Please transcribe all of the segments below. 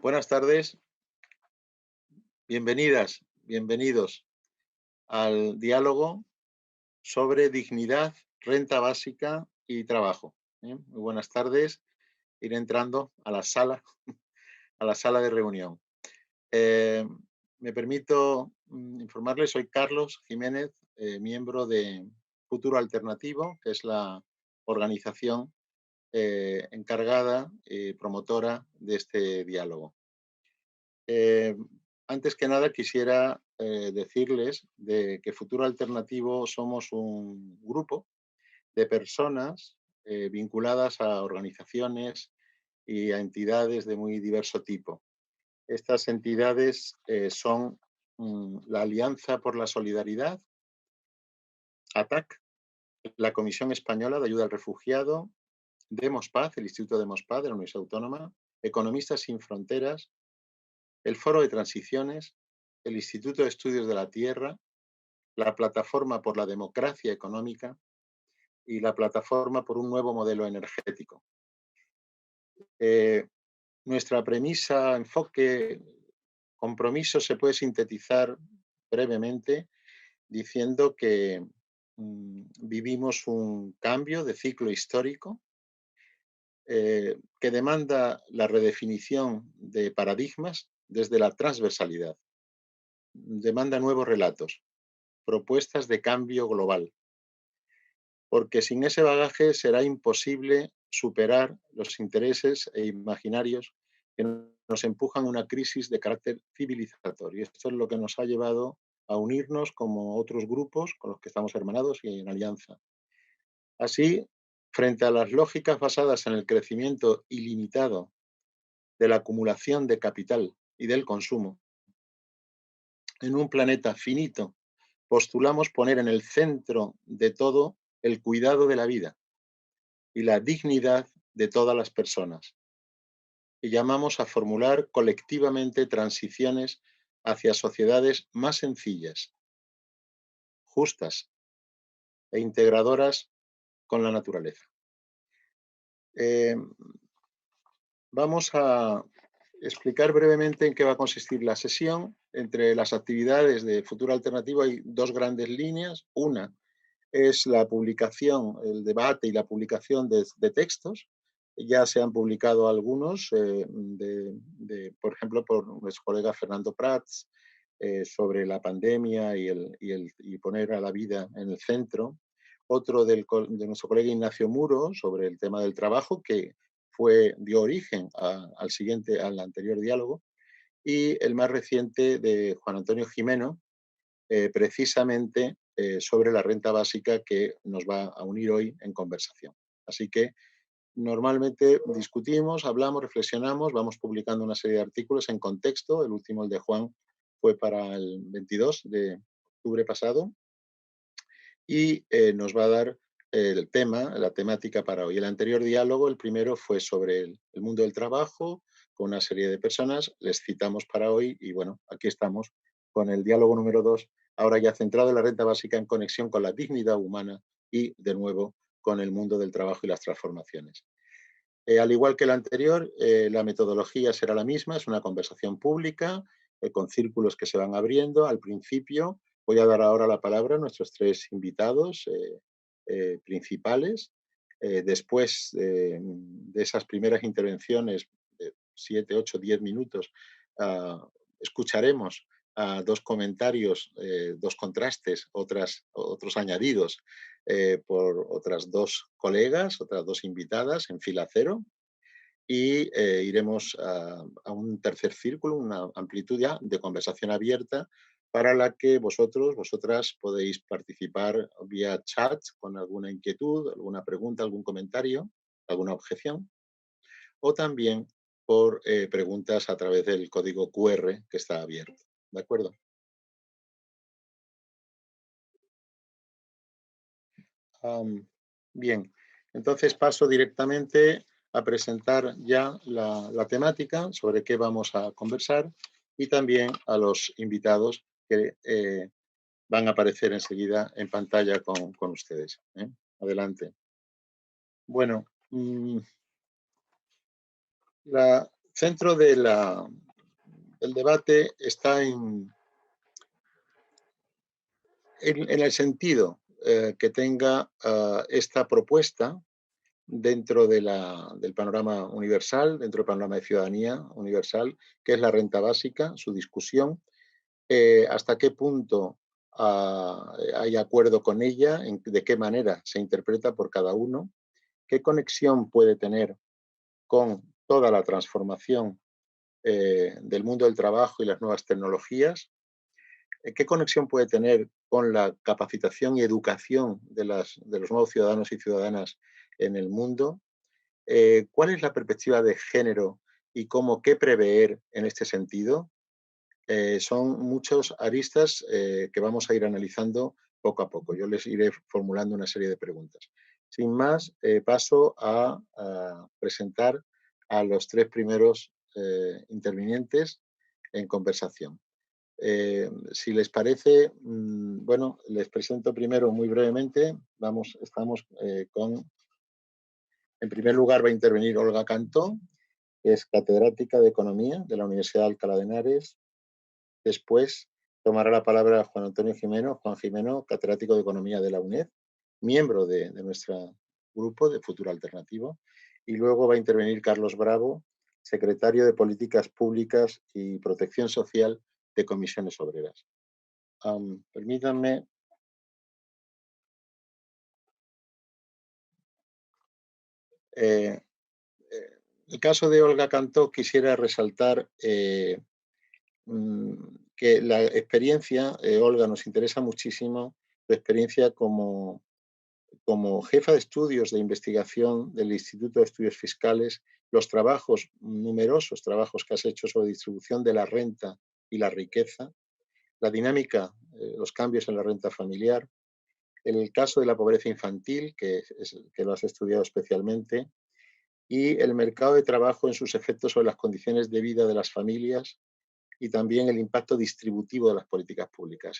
Buenas tardes, bienvenidas, bienvenidos al diálogo sobre dignidad, renta básica y trabajo. Muy buenas tardes, iré entrando a la sala de reunión. Eh, Me permito informarles, soy Carlos Jiménez, miembro de Futuro Alternativo, que es la organización encargada y promotora de este diálogo. Eh, Antes que nada quisiera decirles de que Futuro Alternativo somos un grupo de personas vinculadas a organizaciones y a entidades de muy diverso tipo. Estas entidades son la Alianza por la Solidaridad, ATAC, la Comisión Española de Ayuda al Refugiado, Demos Paz, el Instituto Demos Paz de la Universidad Autónoma, Economistas sin Fronteras, el Foro de Transiciones, el Instituto de Estudios de la Tierra, la Plataforma por la Democracia Económica y la Plataforma por un Nuevo Modelo Energético. Eh, Nuestra premisa, enfoque, compromiso se puede sintetizar brevemente diciendo que vivimos un cambio de ciclo histórico que demanda la redefinición de paradigmas desde la transversalidad, demanda nuevos relatos, propuestas de cambio global, porque sin ese bagaje será imposible superar los intereses e imaginarios que nos empujan a una crisis de carácter civilizatorio. Esto es lo que nos ha llevado a unirnos como otros grupos con los que estamos hermanados y en alianza. Así, frente a las lógicas basadas en el crecimiento ilimitado de la acumulación de capital y del consumo, en un planeta finito, postulamos poner en el centro de todo el cuidado de la vida y la dignidad de todas las personas. Y llamamos a formular colectivamente transiciones hacia sociedades más sencillas, justas e integradoras con la naturaleza. Vamos a explicar brevemente en qué va a consistir la sesión. Entre las actividades de Futuro Alternativo hay dos grandes líneas. Una es la publicación, el debate y la publicación de textos. Ya se han publicado algunos, por ejemplo, por nuestro colega Fernando Prats, sobre la pandemia y poner a la vida en el centro. Otro de nuestro colega Ignacio Muro sobre el tema del trabajo, que dio origen al anterior diálogo. Y el más reciente de Juan Antonio Jimeno, precisamente sobre la renta básica, que nos va a unir hoy en conversación. Así que normalmente discutimos, hablamos, reflexionamos, vamos publicando una serie de artículos en contexto. El último, el de Juan, fue para el 22 de octubre pasado y nos va a dar el tema, la temática para hoy. El anterior diálogo, el primero, fue sobre el mundo del trabajo con una serie de personas. Les citamos para hoy y bueno, aquí estamos con el diálogo número 2, ahora ya centrado en la renta básica en conexión con la dignidad humana y, de nuevo, con el mundo del trabajo y las transformaciones. Al igual que el anterior, la metodología será la misma, es una conversación pública con círculos que se van abriendo. Al principio voy a dar ahora la palabra a nuestros tres invitados principales. Después de esas primeras intervenciones de 7, 8, 10 minutos, escucharemos dos comentarios, dos contrastes, otros añadidos por otras dos colegas, otras dos invitadas en fila cero, y iremos a un tercer círculo, una amplitud ya de conversación abierta para la que vosotras podéis participar vía chat con alguna inquietud, alguna pregunta, algún comentario, alguna objeción, o también por preguntas a través del código QR que está abierto. ¿De acuerdo? Bien, entonces paso directamente a presentar ya la temática sobre qué vamos a conversar y también a los invitados que van a aparecer enseguida en pantalla con ustedes. Adelante. Bueno, la centro del debate está en el sentido que tenga esta propuesta dentro del panorama universal, dentro del panorama de ciudadanía universal, que es la renta básica, su discusión, hasta qué punto hay acuerdo con ella, de qué manera se interpreta por cada uno, qué conexión puede tener con toda la transformación del mundo del trabajo y las nuevas tecnologías, qué conexión puede tener con la capacitación y educación de los nuevos ciudadanos y ciudadanas en el mundo, cuál es la perspectiva de género y qué prever en este sentido. Son muchos aristas que vamos a ir analizando poco a poco. Yo les iré formulando una serie de preguntas. Sin más, paso a presentar a los tres primeros intervinientes en conversación. Si les parece, bueno, les presento primero muy brevemente. Estamos con, en primer lugar va a intervenir Olga Cantó, que es catedrática de Economía de la Universidad de Alcalá de Henares. Después tomará la palabra Juan Antonio Jimeno, Juan Jimeno, catedrático de Economía de la UNED, miembro de nuestro grupo de Futuro Alternativo. Y luego va a intervenir Carlos Bravo, secretario de Políticas Públicas y Protección Social de Comisiones Obreras. Permítanme. El caso de Olga Cantó quisiera resaltar que la experiencia, Olga, nos interesa muchísimo la experiencia como jefa de estudios de investigación del Instituto de Estudios Fiscales, los numerosos trabajos que has hecho sobre distribución de la renta y la riqueza, la dinámica, los cambios en la renta familiar, el caso de la pobreza infantil, que lo has estudiado especialmente, y el mercado de trabajo en sus efectos sobre las condiciones de vida de las familias y también el impacto distributivo de las políticas públicas.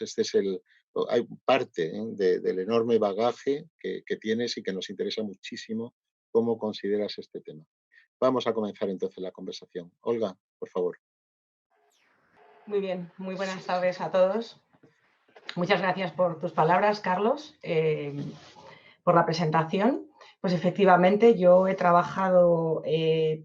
Hay parte del enorme bagaje que tienes y que nos interesa muchísimo cómo consideras este tema. Vamos a comenzar entonces la conversación. Olga, por favor. Muy bien, muy buenas tardes a todos. Muchas gracias por tus palabras, Carlos, por la presentación. Pues efectivamente yo he trabajado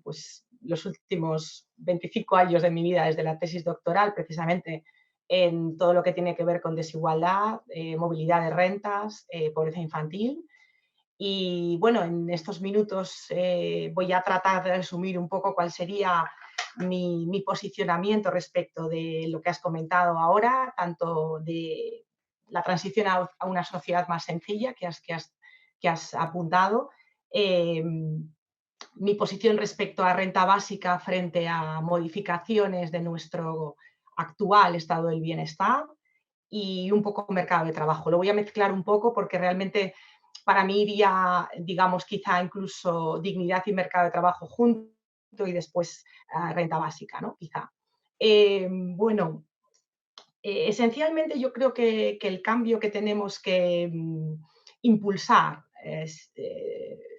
pues, los últimos 25 años de mi vida desde la tesis doctoral precisamente en todo lo que tiene que ver con desigualdad, movilidad de rentas, pobreza infantil. Y bueno, en estos minutos voy a tratar de resumir un poco cuál sería mi posicionamiento respecto de lo que has comentado ahora, tanto de la transición a una sociedad más sencilla que has apuntado, mi posición respecto a renta básica frente a modificaciones de nuestro actual estado del bienestar y un poco mercado de trabajo. Lo voy a mezclar un poco porque realmente para mí iría, digamos, quizá incluso dignidad y mercado de trabajo juntos y después renta básica, ¿no? Quizá. Bueno, esencialmente yo creo que el cambio que tenemos que impulsar,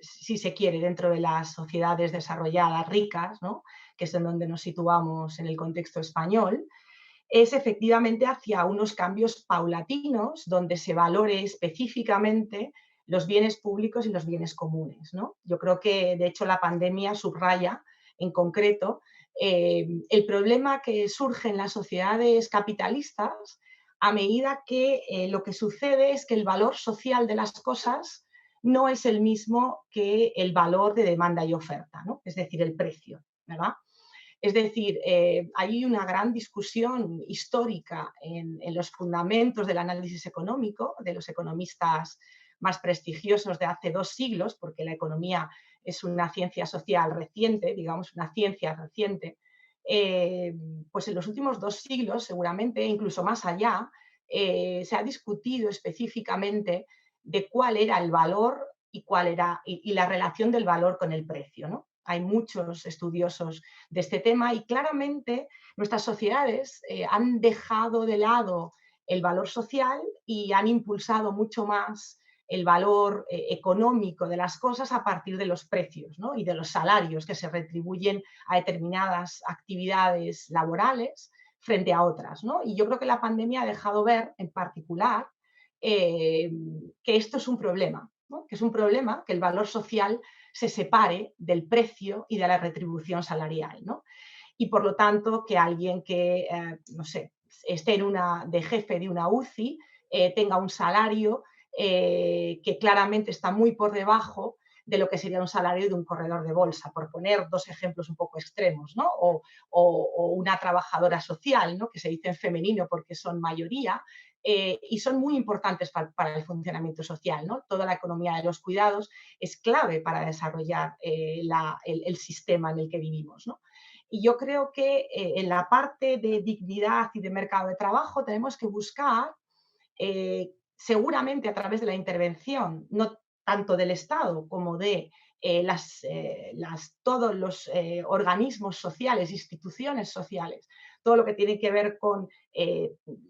si se quiere, dentro de las sociedades desarrolladas, ricas, ¿no? Que es en donde nos situamos en el contexto español, es efectivamente hacia unos cambios paulatinos donde se valore específicamente los bienes públicos y los bienes comunes, ¿no? Yo creo que, de hecho, la pandemia subraya en concreto el problema que surge en las sociedades capitalistas a medida que lo que sucede es que el valor social de las cosas no es el mismo que el valor de demanda y oferta, ¿no? Es decir, el precio, ¿verdad? Es decir, hay una gran discusión histórica en los fundamentos del análisis económico de los economistas más prestigiosos de hace 2 siglos, porque la economía es una ciencia social reciente, digamos, una ciencia reciente. Pues en los últimos 2 siglos, seguramente, incluso más allá, se ha discutido específicamente de cuál era el valor y la relación del valor con el precio, ¿no? Hay muchos estudiosos de este tema y claramente nuestras sociedades han dejado de lado el valor social y han impulsado mucho más el valor económico de las cosas a partir de los precios, ¿no? Y de los salarios que se retribuyen a determinadas actividades laborales frente a otras, ¿no? Y yo creo que la pandemia ha dejado ver, en particular, que esto es un problema, ¿no? Que es un problema que el valor social se separe del precio y de la retribución salarial, ¿no? Y por lo tanto que alguien que, no sé, esté de jefe de una UCI, tenga un salario que claramente está muy por debajo de lo que sería un salario de un corredor de bolsa, por poner dos ejemplos un poco extremos, ¿no? O una trabajadora social, ¿no? Que se dice en femenino porque son mayoría, y son muy importantes para el funcionamiento social, ¿no? Toda la economía de los cuidados es clave para desarrollar el sistema en el que vivimos, ¿no? Y yo creo que en la parte de dignidad y de mercado de trabajo tenemos que buscar, seguramente a través de la intervención, no tanto del Estado como de todos los organismos sociales, instituciones sociales, todo lo que tiene que ver con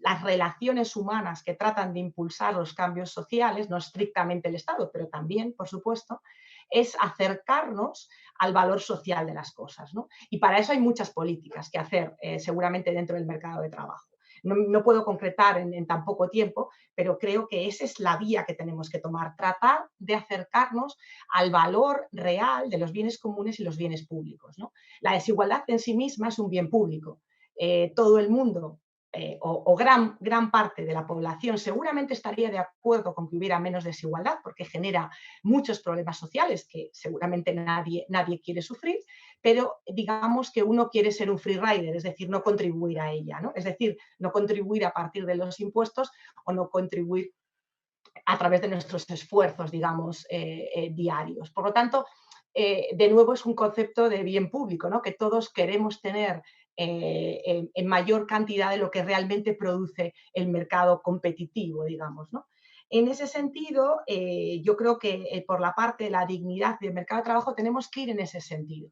las relaciones humanas que tratan de impulsar los cambios sociales, no estrictamente el Estado, pero también, por supuesto, es acercarnos al valor social de las cosas, ¿no? Y para eso hay muchas políticas que hacer seguramente dentro del mercado de trabajo. No puedo concretar en tan poco tiempo, pero creo que esa es la vía que tenemos que tomar, tratar de acercarnos al valor real de los bienes comunes y los bienes públicos, ¿no? La desigualdad en sí misma es un bien público. Todo el mundo o gran parte de la población seguramente estaría de acuerdo con que hubiera menos desigualdad porque genera muchos problemas sociales que seguramente nadie quiere sufrir, pero digamos que uno quiere ser un free rider, es decir, no contribuir a ella, ¿no? Es decir, no contribuir a partir de los impuestos o no contribuir a través de nuestros esfuerzos, digamos, diarios. Por lo tanto, de nuevo es un concepto de bien público, ¿no? Que todos queremos tener en mayor cantidad de lo que realmente produce el mercado competitivo, digamos, ¿no? En ese sentido, yo creo que por la parte de la dignidad del mercado de trabajo tenemos que ir en ese sentido.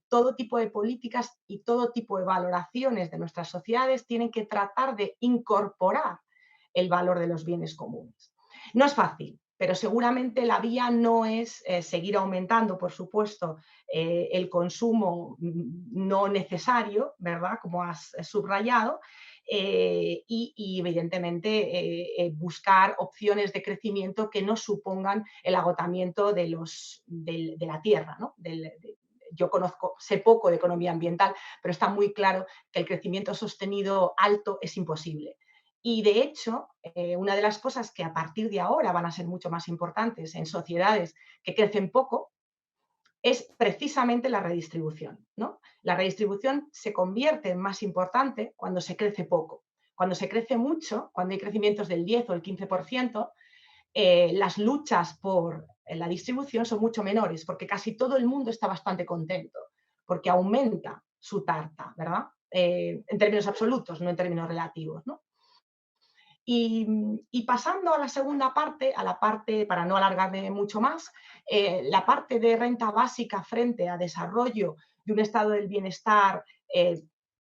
Todo tipo de políticas y todo tipo de valoraciones de nuestras sociedades tienen que tratar de incorporar el valor de los bienes comunes. No es fácil, pero seguramente la vía no es seguir aumentando, por supuesto, el consumo no necesario, ¿verdad? Como has subrayado, y evidentemente buscar opciones de crecimiento que no supongan el agotamiento de la tierra, ¿no? Yo sé poco de economía ambiental, pero está muy claro que el crecimiento sostenido alto es imposible. Y de hecho, una de las cosas que a partir de ahora van a ser mucho más importantes en sociedades que crecen poco es precisamente la redistribución, ¿no? La redistribución se convierte en más importante cuando se crece poco. Cuando se crece mucho, cuando hay crecimientos del 10 o el 15%, las luchas por la distribución son mucho menores, porque casi todo el mundo está bastante contento, porque aumenta su tarta, ¿verdad? En términos absolutos, no en términos relativos, ¿no? Y pasando a la segunda parte, a la parte, para no alargarme mucho más, la parte de renta básica frente a desarrollo de un estado del bienestar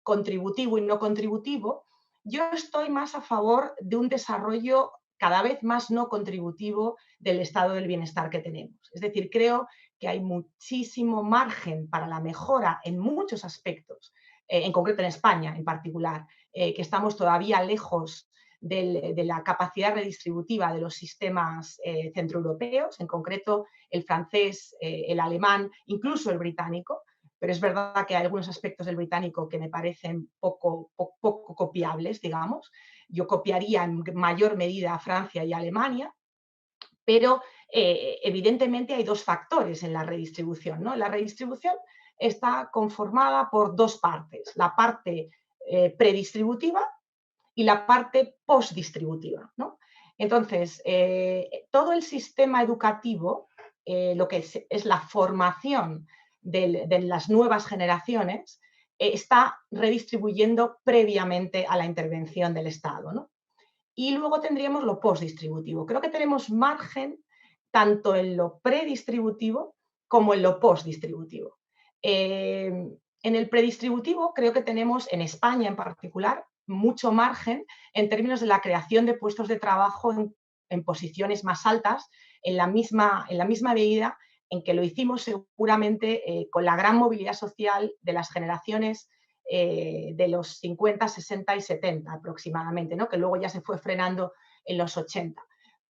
contributivo y no contributivo, yo estoy más a favor de un desarrollo cada vez más no contributivo del estado del bienestar que tenemos. Es decir, creo que hay muchísimo margen para la mejora en muchos aspectos, en concreto en España en particular, que estamos todavía lejos de la capacidad redistributiva de los sistemas centroeuropeos, en concreto el francés, el alemán, incluso el británico, pero es verdad que hay algunos aspectos del británico que me parecen poco copiables, digamos. Yo copiaría en mayor medida a Francia y a Alemania, pero evidentemente hay dos factores en la redistribución, ¿no? La redistribución está conformada por dos partes, la parte predistributiva y la parte postdistributiva, ¿no? Entonces, todo el sistema educativo, lo que es la formación de las nuevas generaciones, está redistribuyendo previamente a la intervención del Estado, ¿no? Y luego tendríamos lo postdistributivo. Creo que tenemos margen tanto en lo predistributivo como en lo postdistributivo. En el predistributivo creo que tenemos, en España en particular, mucho margen en términos de la creación de puestos de trabajo en en posiciones más altas en la misma medida en que lo hicimos seguramente con la gran movilidad social de las generaciones de los 50, 60 y 70 aproximadamente, ¿no? Que luego ya se fue frenando en los 80,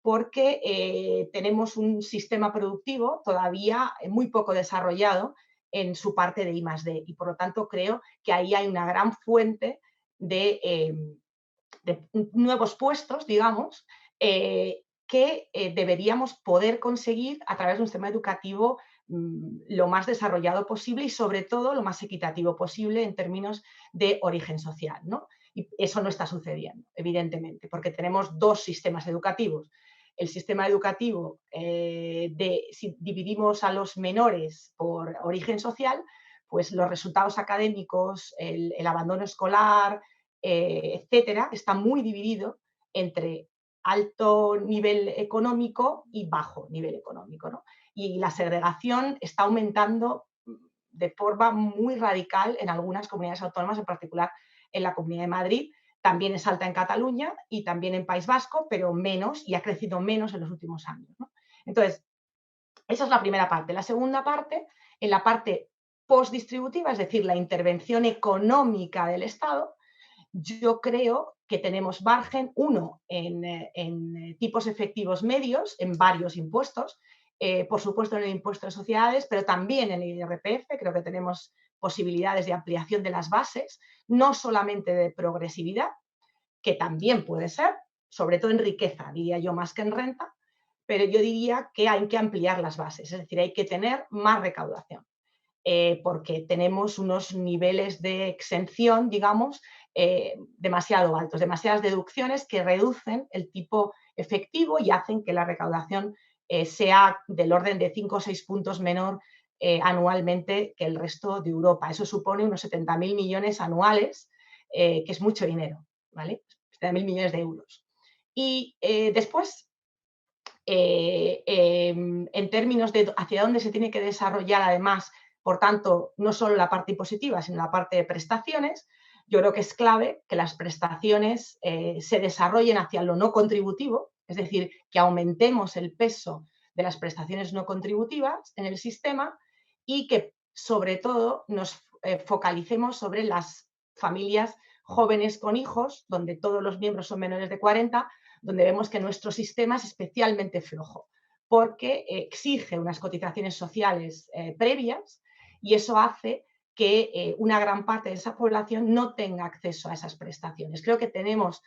porque tenemos un sistema productivo todavía muy poco desarrollado en su parte de I+D, y por lo tanto creo que ahí hay una gran fuente de nuevos puestos, digamos, que deberíamos poder conseguir a través de un sistema educativo lo más desarrollado posible y sobre todo lo más equitativo posible en términos de origen social, ¿no? Y eso no está sucediendo, evidentemente, porque tenemos dos sistemas educativos. El sistema educativo, si dividimos a los menores por origen social, pues los resultados académicos, el abandono escolar, etcétera, está muy dividido entre alto nivel económico y bajo nivel económico, ¿no? Y la segregación está aumentando de forma muy radical en algunas comunidades autónomas, en particular en la Comunidad de Madrid. También es alta en Cataluña y también en País Vasco, pero menos, y ha crecido menos en los últimos años, ¿no? Entonces, esa es la primera parte. La segunda parte, en la parte postdistributiva, es decir, la intervención económica del Estado, yo creo que tenemos margen, uno, en tipos efectivos medios, en varios impuestos, por supuesto en el impuesto de sociedades, pero también en el IRPF, creo que tenemos posibilidades de ampliación de las bases, no solamente de progresividad, que también puede ser, sobre todo en riqueza, diría yo, más que en renta, pero yo diría que hay que ampliar las bases, es decir, hay que tener más recaudación. Porque tenemos unos niveles de exención, digamos, demasiado altos, demasiadas deducciones que reducen el tipo efectivo y hacen que la recaudación sea del orden de 5 o 6 puntos menor anualmente que el resto de Europa. Eso supone unos 70.000 millones anuales, que es mucho dinero, ¿vale? 70.000 millones de euros. Y después, en términos de hacia dónde se tiene que desarrollar, además, por tanto, no solo la parte impositiva, sino la parte de prestaciones, yo creo que es clave que las prestaciones se desarrollen hacia lo no contributivo, es decir, que aumentemos el peso de las prestaciones no contributivas en el sistema y que, sobre todo, nos focalicemos sobre las familias jóvenes con hijos, donde todos los miembros son menores de 40, donde vemos que nuestro sistema es especialmente flojo, porque exige unas cotizaciones sociales previas y eso hace que una gran parte de esa población no tenga acceso a esas prestaciones. Creo que tenemos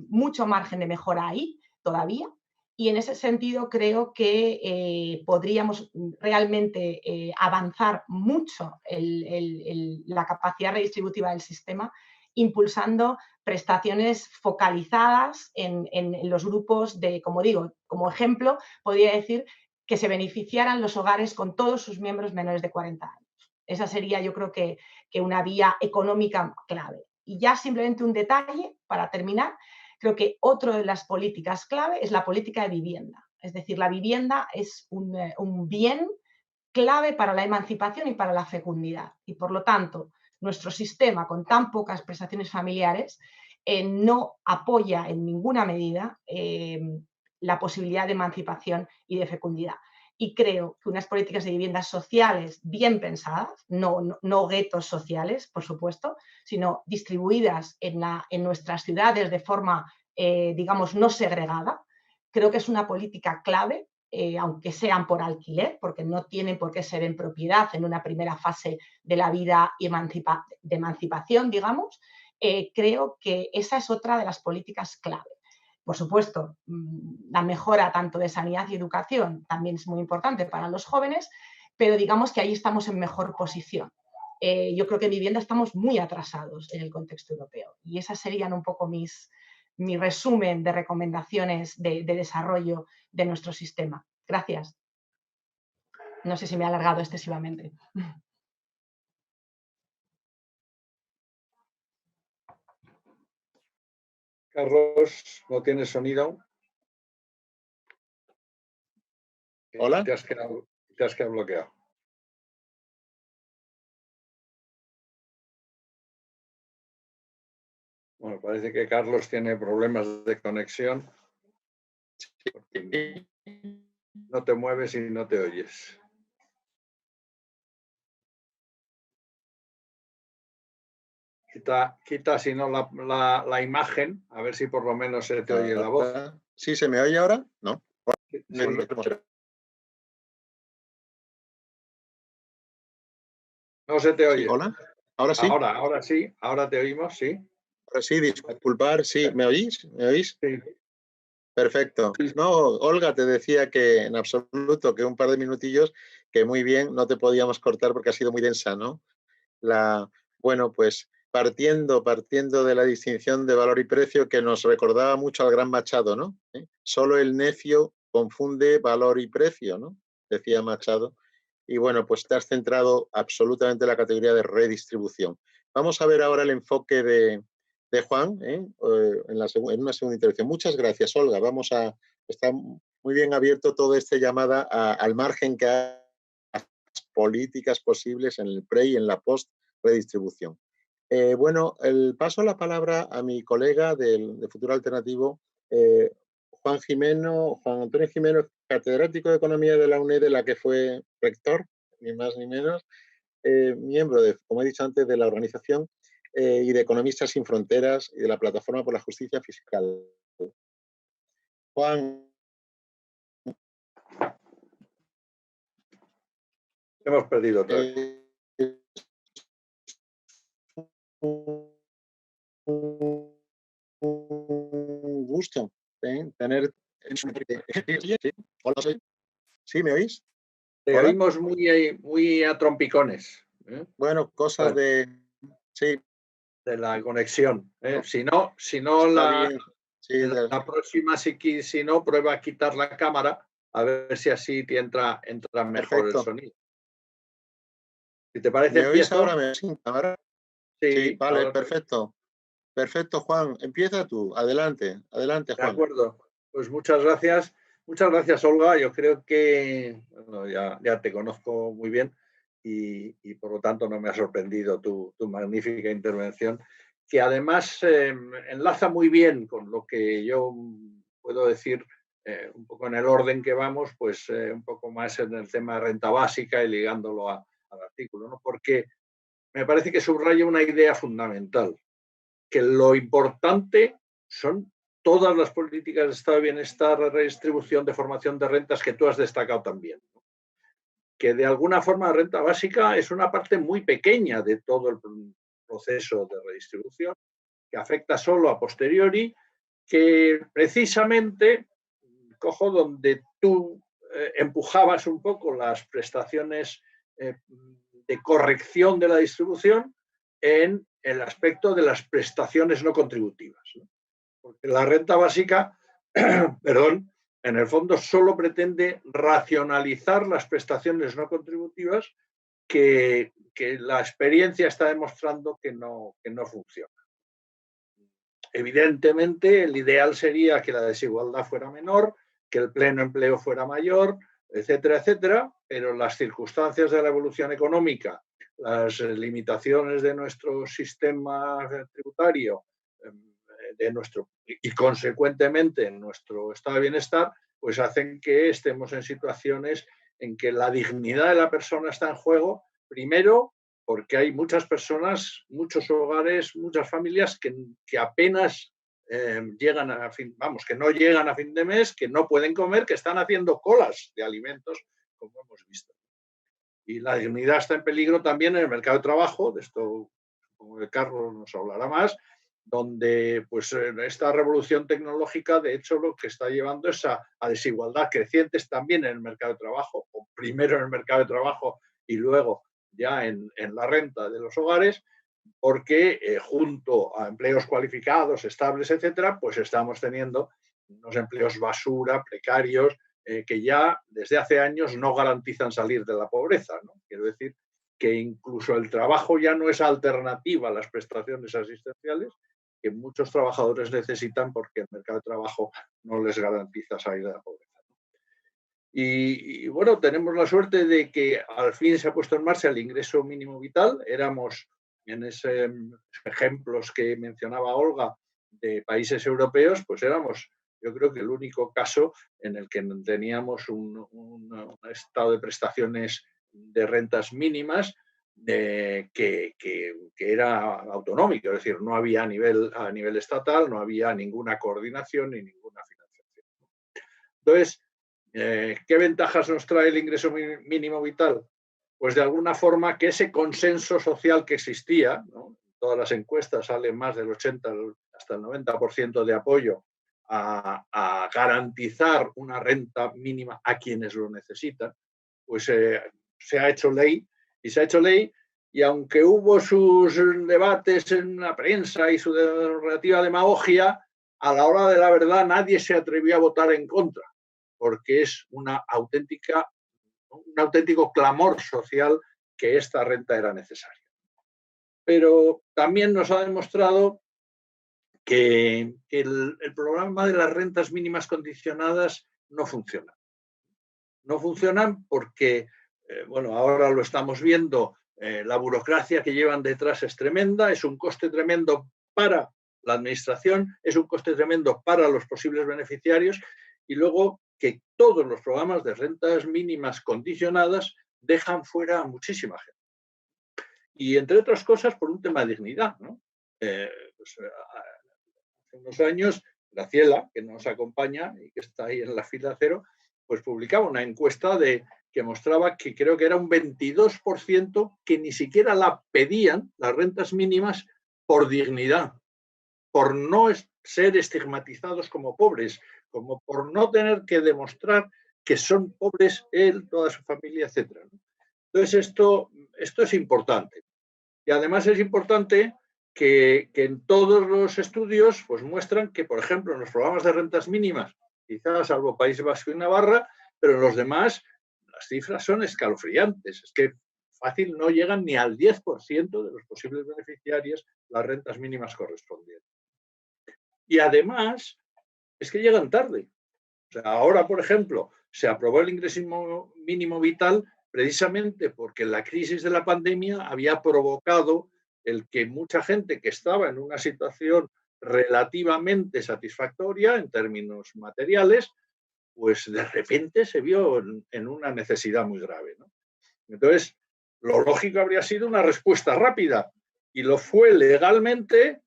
mucho margen de mejora ahí todavía y en ese sentido creo que podríamos realmente avanzar mucho la capacidad redistributiva del sistema impulsando prestaciones focalizadas en los grupos de, como digo, como ejemplo, podría decir que se beneficiaran los hogares con todos sus miembros menores de 40 años. Esa sería, yo creo que una vía económica clave. Y ya simplemente un detalle para terminar, creo que otra de las políticas clave es la política de vivienda. Es decir, la vivienda es un bien clave para la emancipación y para la fecundidad. Y por lo tanto, nuestro sistema, con tan pocas prestaciones familiares, no apoya en ninguna medida la posibilidad de emancipación y de fecundidad. Y creo que unas políticas de viviendas sociales bien pensadas, no guetos sociales, por supuesto, sino distribuidas en nuestras ciudades de forma, digamos, no segregada, creo que es una política clave, aunque sean por alquiler, porque no tienen por qué ser en propiedad en una primera fase de la vida de emancipación, digamos. Creo que esa es otra de las políticas clave. Por supuesto, la mejora tanto de sanidad y educación también es muy importante para los jóvenes, pero digamos que ahí estamos en mejor posición. Yo creo que en vivienda estamos muy atrasados en el contexto europeo y esas serían un poco mi resumen de recomendaciones de desarrollo de nuestro sistema. Gracias. No sé si me he alargado excesivamente. Carlos, no tienes sonido. Hola. Te has quedado bloqueado. Bueno, parece que Carlos tiene problemas de conexión. porque no te mueves y no te oyes. Quita si no la imagen, a ver si por lo menos se te oye la voz. ¿Sí se me oye ahora? No. Sí. No se te oye. Sí, ¿hola? ¿Ahora sí? Ahora sí, ahora te oímos, sí. Ahora sí, disculpar, sí. ¿Me oís? ¿Me oís? Sí. Perfecto. No, Olga, te decía que en absoluto, que un par de minutillos, que muy bien, no te podíamos cortar porque ha sido muy densa, ¿no? Bueno, pues partiendo de la distinción de valor y precio que nos recordaba mucho al gran Machado, ¿no? Solo el necio confunde valor y precio, ¿no? Decía Machado. Y bueno, pues te has centrado absolutamente en la categoría de redistribución. Vamos a ver ahora el enfoque de Juan en una segunda intervención. Muchas gracias, Olga. Está muy bien abierto todo este llamada al margen que hay políticas posibles en el pre y en la post redistribución. Bueno, paso la palabra a mi colega de Futuro Alternativo, Juan Antonio Jimeno, catedrático de Economía de la UNED, de la que fue rector, ni más ni menos, miembro, como he dicho antes, de la organización y de Economistas Sin Fronteras y de la Plataforma por la Justicia Fiscal. Juan. Hemos perdido otra vez. Un gusto tener. Hola, ¿sí me oís? Te ¿Hola? oímos muy a trompicones. Bueno, cosas de. Sí. De la conexión. No, si no está bien. Sí, la próxima, si no, prueba a quitar la cámara a ver si así te entra mejor el sonido. Si te parece, ¿me oís empiezo. ahora? ¿Me oís sin cámara? Sí, vale, perfecto. Perfecto, Juan. Empieza tú. Adelante, adelante, Juan. De acuerdo. Pues muchas gracias. Muchas gracias, Olga. Yo creo que bueno, ya te conozco muy bien y por lo tanto no me ha sorprendido tu magnífica intervención, que además enlaza muy bien con lo que yo puedo decir un poco en el orden que vamos, pues un poco más en el tema de renta básica y ligándolo al artículo, ¿no? Porque me parece que subraya una idea fundamental, que lo importante son todas las políticas de estado de bienestar, redistribución, de formación de rentas que tú has destacado también. Que de alguna forma la renta básica es una parte muy pequeña de todo el proceso de redistribución, que afecta solo a posteriori, que precisamente, cojo donde tú empujabas un poco las prestaciones de corrección de la distribución en el aspecto de las prestaciones no contributivas, ¿no? Porque la renta básica, perdón, en el fondo solo pretende racionalizar las prestaciones no contributivas que la experiencia está demostrando que no funciona. Evidentemente, el ideal sería que la desigualdad fuera menor, que el pleno empleo fuera mayor, etcétera, etcétera, pero las circunstancias de la evolución económica, las limitaciones de nuestro sistema tributario y consecuentemente nuestro estado de bienestar, pues hacen que estemos en situaciones en que la dignidad de la persona está en juego, primero porque hay muchas personas, muchos hogares, muchas familias que apenas llegan a fin, que no llegan a fin de mes, que no pueden comer, que están haciendo colas de alimentos, como hemos visto. Y la dignidad está en peligro también en el mercado de trabajo, de esto como Carlos nos hablará más, donde pues esta revolución tecnológica de hecho lo que está llevando es a desigualdad crecientes también en el mercado de trabajo, o primero en el mercado de trabajo y luego ya en la renta de los hogares, porque junto a empleos cualificados, estables, etcétera, pues estamos teniendo unos empleos basura, precarios, que ya desde hace años no garantizan salir de la pobreza, ¿no? Quiero decir que incluso el trabajo ya no es alternativa a las prestaciones asistenciales que muchos trabajadores necesitan porque el mercado de trabajo no les garantiza salir de la pobreza. Y bueno, tenemos la suerte de que al fin se ha puesto en marcha el ingreso mínimo vital. Éramos en esos ejemplos que mencionaba Olga de países europeos, pues éramos yo creo que el único caso en el que teníamos un estado de prestaciones de rentas mínimas que era autonómico, es decir, no había a nivel estatal, no había ninguna coordinación ni ninguna financiación. Entonces, ¿qué ventajas nos trae el ingreso mínimo vital? Pues de alguna forma que ese consenso social que existía, ¿no? Todas las encuestas salen más del 80 hasta el 90% de apoyo a garantizar una renta mínima a quienes lo necesitan, pues se ha hecho ley y aunque hubo sus debates en la prensa y su relativa demagogia, a la hora de la verdad nadie se atrevió a votar en contra, porque es un auténtico clamor social que esta renta era necesaria. Pero también nos ha demostrado que el programa de las rentas mínimas condicionadas no funciona. No funcionan porque, bueno, ahora lo estamos viendo, la burocracia que llevan detrás es tremenda, es un coste tremendo para la administración, es un coste tremendo para los posibles beneficiarios y luego que todos los programas de rentas mínimas condicionadas dejan fuera a muchísima gente. Y entre otras cosas por un tema de dignidad, ¿no? Hace unos años, Graciela, que nos acompaña y que está ahí en la fila cero, pues publicaba una encuesta que mostraba que creo que era un 22% que ni siquiera la pedían, las rentas mínimas, por dignidad, por no ser estigmatizados como pobres, como por no tener que demostrar que son pobres él, toda su familia, etc. Entonces esto es importante. Y además es importante que en todos los estudios pues muestran que, por ejemplo, en los programas de rentas mínimas, quizás salvo País Vasco y Navarra, pero en los demás las cifras son escalofriantes. Es que fácil no llegan ni al 10% de los posibles beneficiarios las rentas mínimas correspondientes. Y además es que llegan tarde. O sea, ahora, por ejemplo, se aprobó el ingreso mínimo vital precisamente porque la crisis de la pandemia había provocado el que mucha gente que estaba en una situación relativamente satisfactoria en términos materiales, pues de repente se vio en una necesidad muy grave, ¿no? Entonces, lo lógico habría sido una respuesta rápida y lo fue legalmente,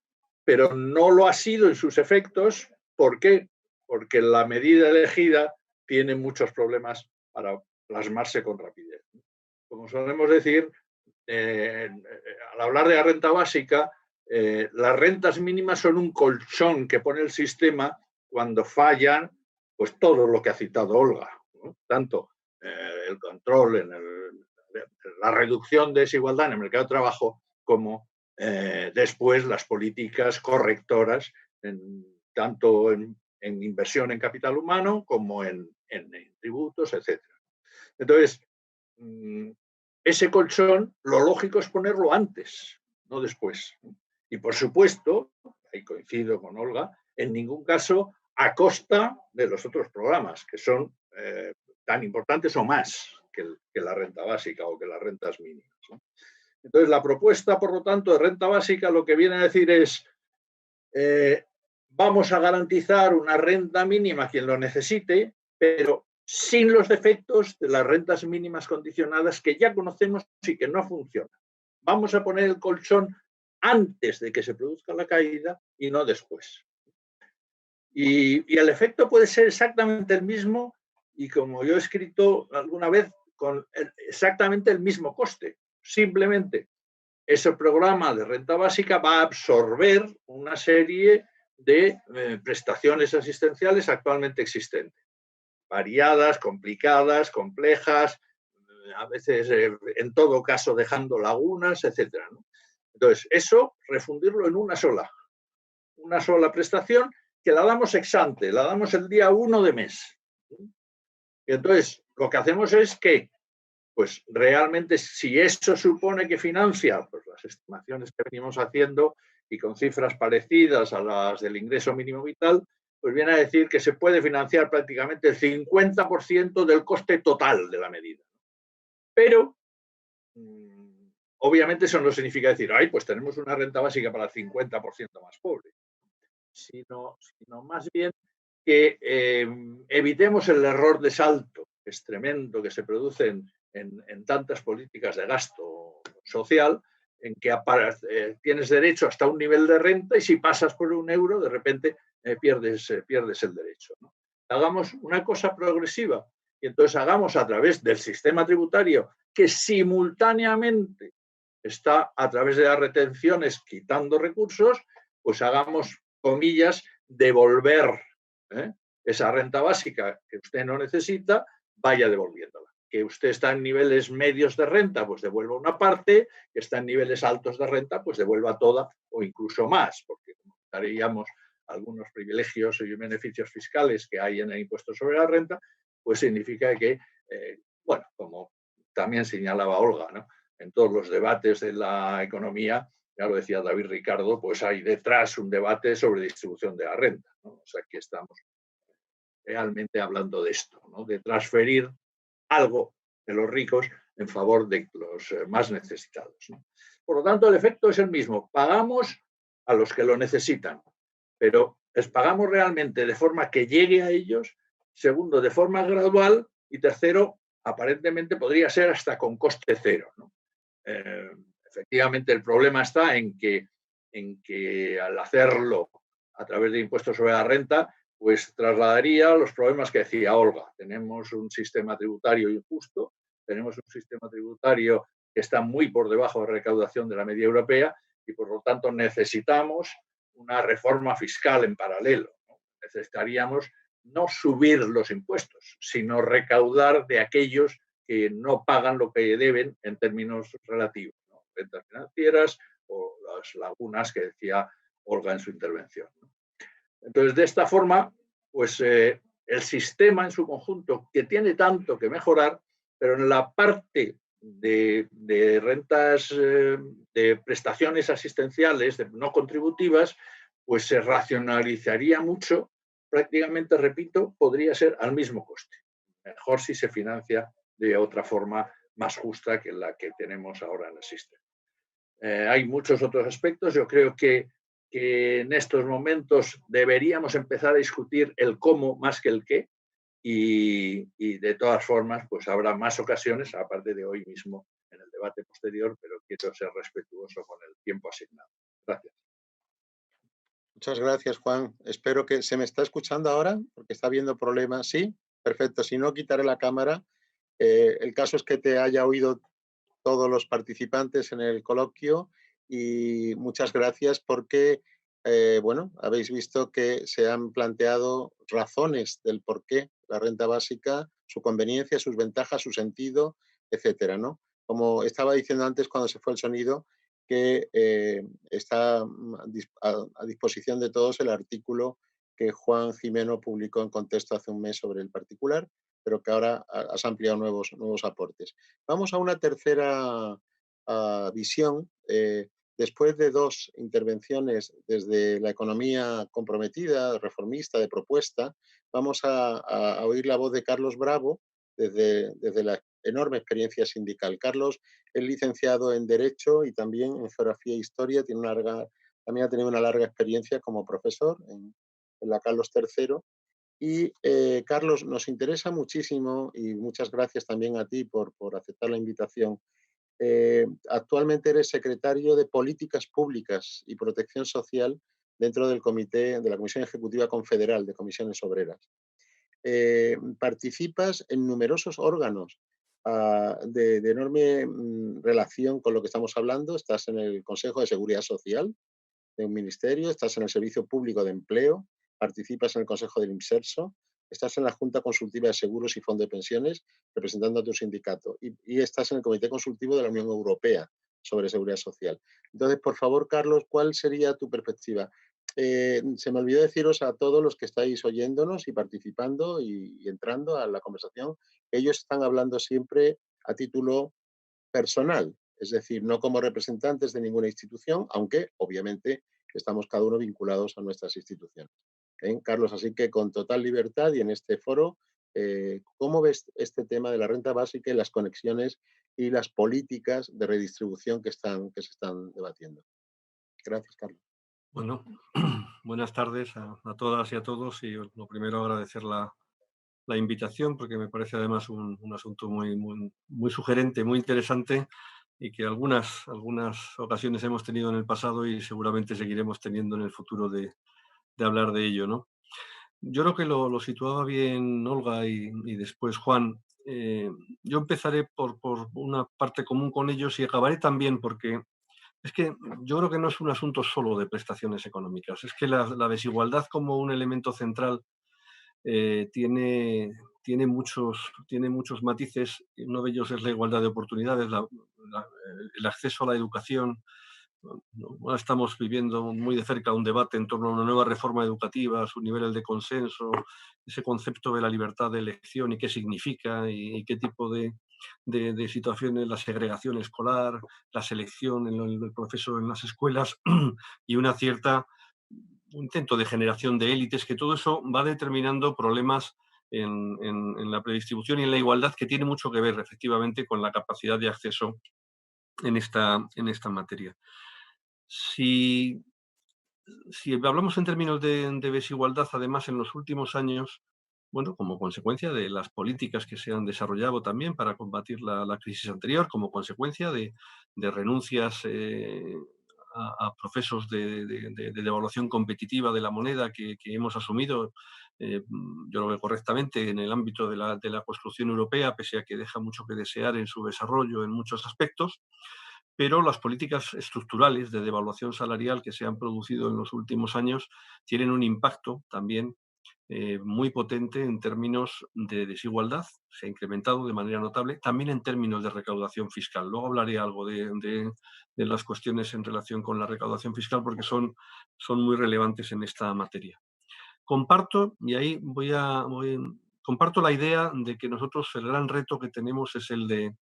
pero no lo ha sido en sus efectos. ¿Por qué? Porque la medida elegida tiene muchos problemas para plasmarse con rapidez. Como solemos decir, al hablar de la renta básica, las rentas mínimas son un colchón que pone el sistema cuando fallan pues todo lo que ha citado Olga, ¿no? Tanto el control en la reducción de desigualdad en el mercado de trabajo como después las políticas correctoras tanto en inversión en capital humano como en tributos, etc. Entonces, ese colchón, lo lógico es ponerlo antes, no después. Y por supuesto, ahí coincido con Olga, en ningún caso a costa de los otros programas, que son tan importantes o más que la renta básica o que las rentas mínimas, ¿no? Entonces, la propuesta, por lo tanto, de renta básica lo que viene a decir es vamos a garantizar una renta mínima a quien lo necesite, pero sin los defectos de las rentas mínimas condicionadas que ya conocemos y que no funcionan. Vamos a poner el colchón antes de que se produzca la caída y no después. Y el efecto puede ser exactamente el mismo y, como yo he escrito alguna vez, con exactamente el mismo coste. Simplemente ese programa de renta básica va a absorber una serie de prestaciones asistenciales actualmente existentes, variadas, complicadas, complejas, a veces en todo caso dejando lagunas, etc., ¿no? Entonces, eso refundirlo en una sola prestación que la damos ex ante, la damos el día 1 de mes. Y entonces, lo que hacemos es que pues realmente si eso supone que financia pues las estimaciones que venimos haciendo y con cifras parecidas a las del ingreso mínimo vital, pues viene a decir que se puede financiar prácticamente el 50% del coste total de la medida. Pero, obviamente eso no significa decir, ay, pues tenemos una renta básica para el 50% más pobre, sino más bien que evitemos el error de salto, que es tremendo, que se produce en tantas políticas de gasto social, en que tienes derecho hasta un nivel de renta y si pasas por €1, de repente pierdes el derecho, ¿no? Hagamos una cosa progresiva y entonces hagamos a través del sistema tributario que simultáneamente está a través de las retenciones quitando recursos, pues hagamos, comillas, devolver esa renta básica que usted no necesita, vaya devolviéndola. Que usted está en niveles medios de renta, pues devuelva una parte, que está en niveles altos de renta, pues devuelva toda o incluso más, porque daríamos algunos privilegios y beneficios fiscales que hay en el impuesto sobre la renta, pues significa que, bueno, como también señalaba Olga, ¿no? En todos los debates de la economía, ya lo decía David Ricardo, pues hay detrás un debate sobre distribución de la renta, ¿no? O sea, que estamos realmente hablando de esto, ¿no? De transferir algo de los ricos en favor de los más necesitados, ¿no? Por lo tanto, el efecto es el mismo. Pagamos a los que lo necesitan, pero les pagamos realmente de forma que llegue a ellos, segundo, de forma gradual y tercero, aparentemente podría ser hasta con coste cero, ¿no? Efectivamente, el problema está en que al hacerlo a través de impuestos sobre la renta, pues trasladaría los problemas que decía Olga. Tenemos un sistema tributario injusto, tenemos un sistema tributario que está muy por debajo de recaudación de la media europea y por lo tanto necesitamos una reforma fiscal en paralelo, ¿no? Necesitaríamos no subir los impuestos, sino recaudar de aquellos que no pagan lo que deben en términos relativos, ¿no? Rentas financieras o las lagunas que decía Olga en su intervención, ¿no? Entonces, de esta forma, pues el sistema en su conjunto, que tiene tanto que mejorar, pero en la parte de rentas, de prestaciones asistenciales no contributivas, pues se racionalizaría mucho, prácticamente, repito, podría ser al mismo coste. Mejor si se financia de otra forma más justa que la que tenemos ahora en el sistema. Hay muchos otros aspectos. Yo creo que en estos momentos deberíamos empezar a discutir el cómo más que el qué y de todas formas pues habrá más ocasiones, aparte de hoy mismo en el debate posterior, pero quiero ser respetuoso con el tiempo asignado. Gracias. Muchas gracias, Juan. Espero que se me está escuchando ahora, porque está habiendo problemas. Sí, perfecto. Si no, quitaré la cámara. El caso es que te haya oído todos los participantes en el coloquio y muchas gracias porque, bueno, habéis visto que se han planteado razones del por qué la renta básica, su conveniencia, sus ventajas, su sentido, etcétera, ¿no? Como estaba diciendo antes cuando se fue el sonido, que está a disposición de todos el artículo que Juan Jimeno publicó en Contexto hace un mes sobre el particular, pero que ahora has ampliado nuevos aportes. Vamos a una tercera visión. Después de dos intervenciones desde la economía comprometida, reformista, de propuesta, vamos a oír la voz de Carlos Bravo desde la enorme experiencia sindical. Carlos es licenciado en Derecho y también en Geografía e Historia. También ha tenido una larga experiencia como profesor en la Carlos III. Y Carlos, nos interesa muchísimo y muchas gracias también a ti por aceptar la invitación. Actualmente eres secretario de Políticas Públicas y Protección Social dentro del comité de la Comisión Ejecutiva Confederal de Comisiones Obreras. Participas en numerosos órganos de enorme relación con lo que estamos hablando. Estás en el Consejo de Seguridad Social de un ministerio, estás en el Servicio Público de Empleo, participas en el Consejo del IMSERSO, estás en la Junta Consultiva de Seguros y Fondo de Pensiones representando a tu sindicato y estás en el Comité Consultivo de la Unión Europea sobre Seguridad Social. Entonces, por favor, Carlos, ¿cuál sería tu perspectiva? Se me olvidó deciros a todos los que estáis oyéndonos y participando y entrando a la conversación, ellos están hablando siempre a título personal, es decir, no como representantes de ninguna institución, aunque obviamente estamos cada uno vinculados a nuestras instituciones. Carlos, así que con total libertad y en este foro, ¿cómo ves este tema de la renta básica y las conexiones y las políticas de redistribución que se están debatiendo? Gracias, Carlos. Bueno, Buenas tardes a todas y a todos. Y lo primero, agradecer la invitación, porque me parece además un asunto muy sugerente, muy interesante, y que algunas ocasiones hemos tenido en el pasado y seguramente seguiremos teniendo en el futuro de hablar de ello, ¿no? Yo creo que lo situaba bien Olga y después Juan. Yo empezaré por una parte común con ellos y acabaré también porque es que yo creo que no es un asunto solo de prestaciones económicas, es que la desigualdad como un elemento central tiene muchos matices. Uno de ellos es la igualdad de oportunidades, el acceso a la educación. Ahora estamos viviendo muy de cerca un debate en torno a una nueva reforma educativa, sus niveles de consenso, ese concepto de la libertad de elección y qué significa y qué tipo de situaciones, la segregación escolar, la selección en el proceso en las escuelas y un intento de generación de élites, que todo eso va determinando problemas en la predistribución y en la igualdad, que tiene mucho que ver efectivamente con la capacidad de acceso en esta materia. Si hablamos en términos de desigualdad, además, en los últimos años, bueno, como consecuencia de las políticas que se han desarrollado también para combatir la crisis anterior, como consecuencia de renuncias a procesos de devaluación competitiva de la moneda que hemos asumido, yo lo veo correctamente, en el ámbito de la construcción europea, pese a que deja mucho que desear en su desarrollo en muchos aspectos. Pero las políticas estructurales de devaluación salarial que se han producido en los últimos años tienen un impacto también muy potente en términos de desigualdad. Se ha incrementado de manera notable, también en términos de recaudación fiscal. Luego hablaré algo de las cuestiones en relación con la recaudación fiscal, porque son muy relevantes en esta materia. Comparto, y ahí comparto la idea de que nosotros el gran reto que tenemos es el de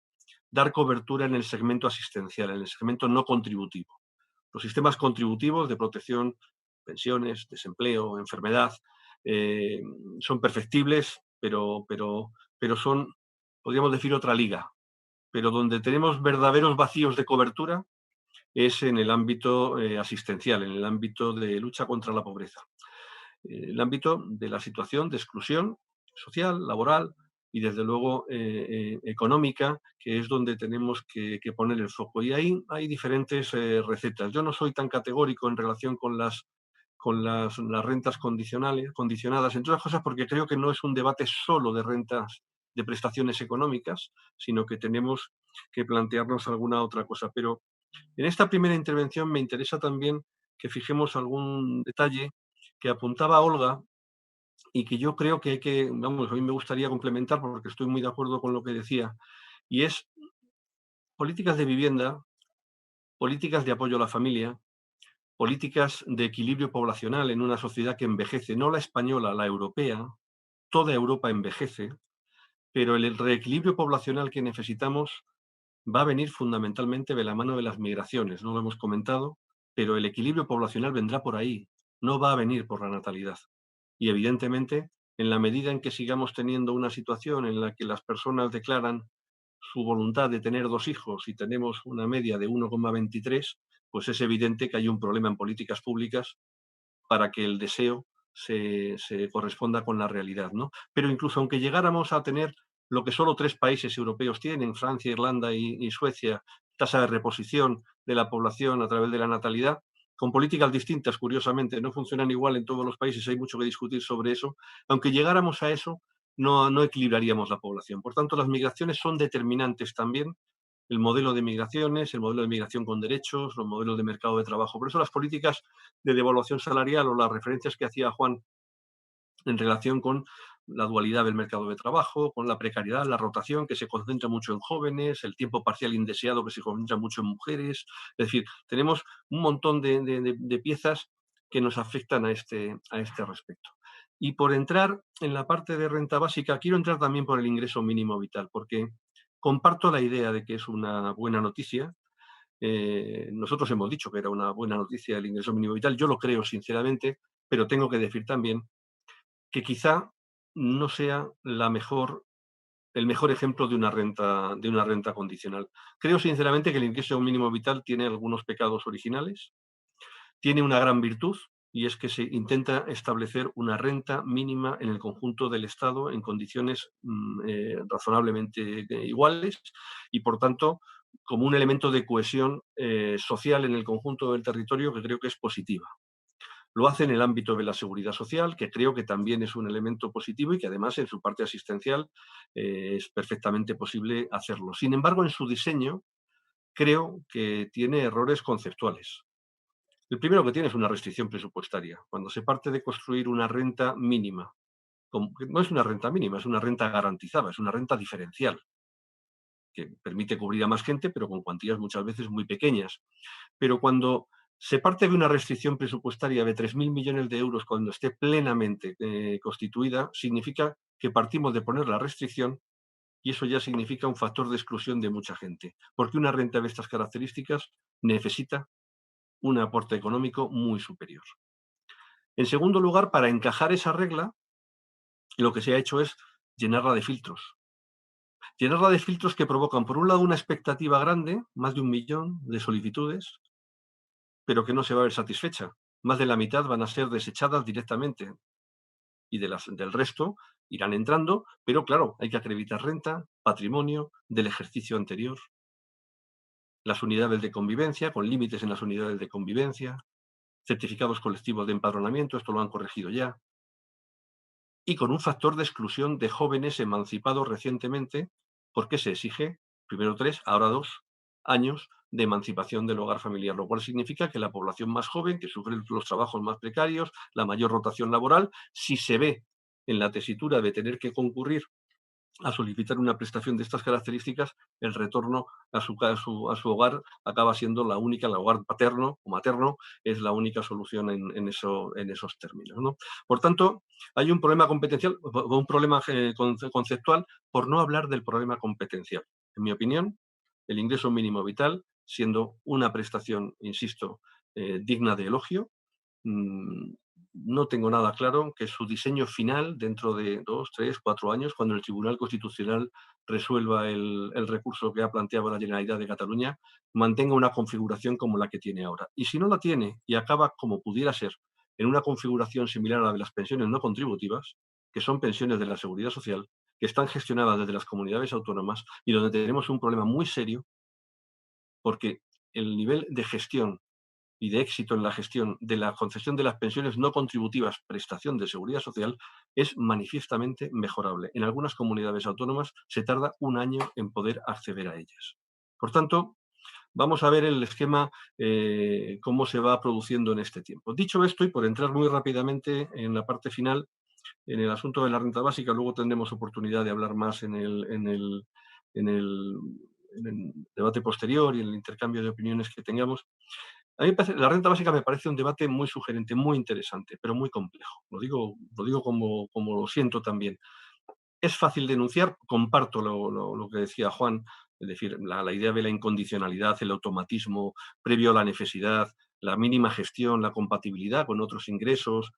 dar cobertura en el segmento asistencial, en el segmento no contributivo. Los sistemas contributivos de protección, pensiones, desempleo, enfermedad, son perfectibles, pero son, podríamos decir, otra liga. Pero donde tenemos verdaderos vacíos de cobertura es en el ámbito asistencial, en el ámbito de lucha contra la pobreza. El ámbito de la situación de exclusión social, laboral y, desde luego, económica, que es donde tenemos que poner el foco. Y ahí hay diferentes recetas. Yo no soy tan categórico en relación con las rentas condicionadas, entre otras cosas porque creo que no es un debate solo de rentas, de prestaciones económicas, sino que tenemos que plantearnos alguna otra cosa. Pero en esta primera intervención me interesa también que fijemos algún detalle que apuntaba Olga y que yo creo que vamos, a mí me gustaría complementar porque estoy muy de acuerdo con lo que decía, y es políticas de vivienda, políticas de apoyo a la familia, políticas de equilibrio poblacional en una sociedad que envejece, no la española, la europea. Toda Europa envejece, pero el reequilibrio poblacional que necesitamos va a venir fundamentalmente de la mano de las migraciones. No lo hemos comentado, pero el equilibrio poblacional vendrá por ahí, no va a venir por la natalidad. Y, evidentemente, en la medida en que sigamos teniendo una situación en la que las personas declaran su voluntad de tener 2 hijos y tenemos una media de 1,23, pues es evidente que hay un problema en políticas públicas para que el deseo se corresponda con la realidad, ¿no? Pero incluso aunque llegáramos a tener lo que solo 3 países europeos tienen, Francia, Irlanda y Suecia, tasa de reposición de la población a través de la natalidad, con políticas distintas, curiosamente, no funcionan igual en todos los países, hay mucho que discutir sobre eso. Aunque llegáramos a eso, no equilibraríamos la población. Por tanto, las migraciones son determinantes también, el modelo de migraciones, el modelo de migración con derechos, los modelos de mercado de trabajo. Por eso las políticas de devaluación salarial o las referencias que hacía Juan en relación con la dualidad del mercado de trabajo, con la precariedad, la rotación que se concentra mucho en jóvenes, el tiempo parcial indeseado que se concentra mucho en mujeres. Es decir, tenemos un montón de piezas que nos afectan a este respecto. Y por entrar en la parte de renta básica, quiero entrar también por el ingreso mínimo vital, porque comparto la idea de que es una buena noticia. Nosotros hemos dicho que era una buena noticia el ingreso mínimo vital. Yo lo creo sinceramente, pero tengo que decir también que quizá no sea el mejor ejemplo de una renta condicional. Creo sinceramente que el ingreso mínimo vital tiene algunos pecados originales, tiene una gran virtud, y es que se intenta establecer una renta mínima en el conjunto del Estado en condiciones razonablemente iguales y, por tanto, como un elemento de cohesión social en el conjunto del territorio que creo que es positiva. Lo hace en el ámbito de la seguridad social, que creo que también es un elemento positivo y que además en su parte asistencial es perfectamente posible hacerlo. Sin embargo, en su diseño creo que tiene errores conceptuales. El primero que tiene es una restricción presupuestaria. Cuando se parte de construir una renta mínima, no es una renta mínima, es una renta garantizada, es una renta diferencial, que permite cubrir a más gente, pero con cuantías muchas veces muy pequeñas. Pero cuando se parte de una restricción presupuestaria de 3.000 millones de euros cuando esté plenamente constituida, significa que partimos de poner la restricción y eso ya significa un factor de exclusión de mucha gente, porque una renta de estas características necesita un aporte económico muy superior. En segundo lugar, para encajar esa regla, lo que se ha hecho es llenarla de filtros. Llenarla de filtros que provocan, por un lado, una expectativa grande, más de 1 millón de solicitudes, pero que no se va a ver satisfecha. Más de la mitad van a ser desechadas directamente y del resto irán entrando, pero claro, hay que acreditar renta, patrimonio del ejercicio anterior, las unidades de convivencia, con límites en las unidades de convivencia, certificados colectivos de empadronamiento, esto lo han corregido ya, y con un factor de exclusión de jóvenes emancipados recientemente, porque se exige, primero 3, ahora 2 años de emancipación del hogar familiar, lo cual significa que la población más joven, que sufre los trabajos más precarios, la mayor rotación laboral, si se ve en la tesitura de tener que concurrir a solicitar una prestación de estas características, el retorno a su hogar acaba siendo la única, el hogar paterno o materno es la única solución en esos términos, ¿no? Por tanto, hay un problema competencial, un problema conceptual, por no hablar del problema competencial. En mi opinión, el ingreso mínimo vital, siendo una prestación, insisto, digna de elogio, no tengo nada claro que su diseño final, dentro de 2, 3, 4 años, cuando el Tribunal Constitucional resuelva el recurso que ha planteado la Generalitat de Cataluña, mantenga una configuración como la que tiene ahora. Y si no la tiene y acaba como pudiera ser, en una configuración similar a la de las pensiones no contributivas, que son pensiones de la Seguridad Social, que están gestionadas desde las comunidades autónomas y donde tenemos un problema muy serio, porque el nivel de gestión y de éxito en la gestión de la concesión de las pensiones no contributivas, prestación de seguridad social, es manifiestamente mejorable. En algunas comunidades autónomas se tarda 1 año en poder acceder a ellas. Por tanto, vamos a ver el esquema, cómo se va produciendo en este tiempo. Dicho esto, y por entrar muy rápidamente en la parte final, en el asunto de la renta básica, luego tendremos oportunidad de hablar más en el debate posterior y en el intercambio de opiniones que tengamos. A mí la renta básica me parece un debate muy sugerente, muy interesante, pero muy complejo. Lo digo como lo siento también. Es fácil denunciar, comparto lo que decía Juan, es decir, la idea de la incondicionalidad, el automatismo previo a la necesidad, la mínima gestión, la compatibilidad con otros ingresos,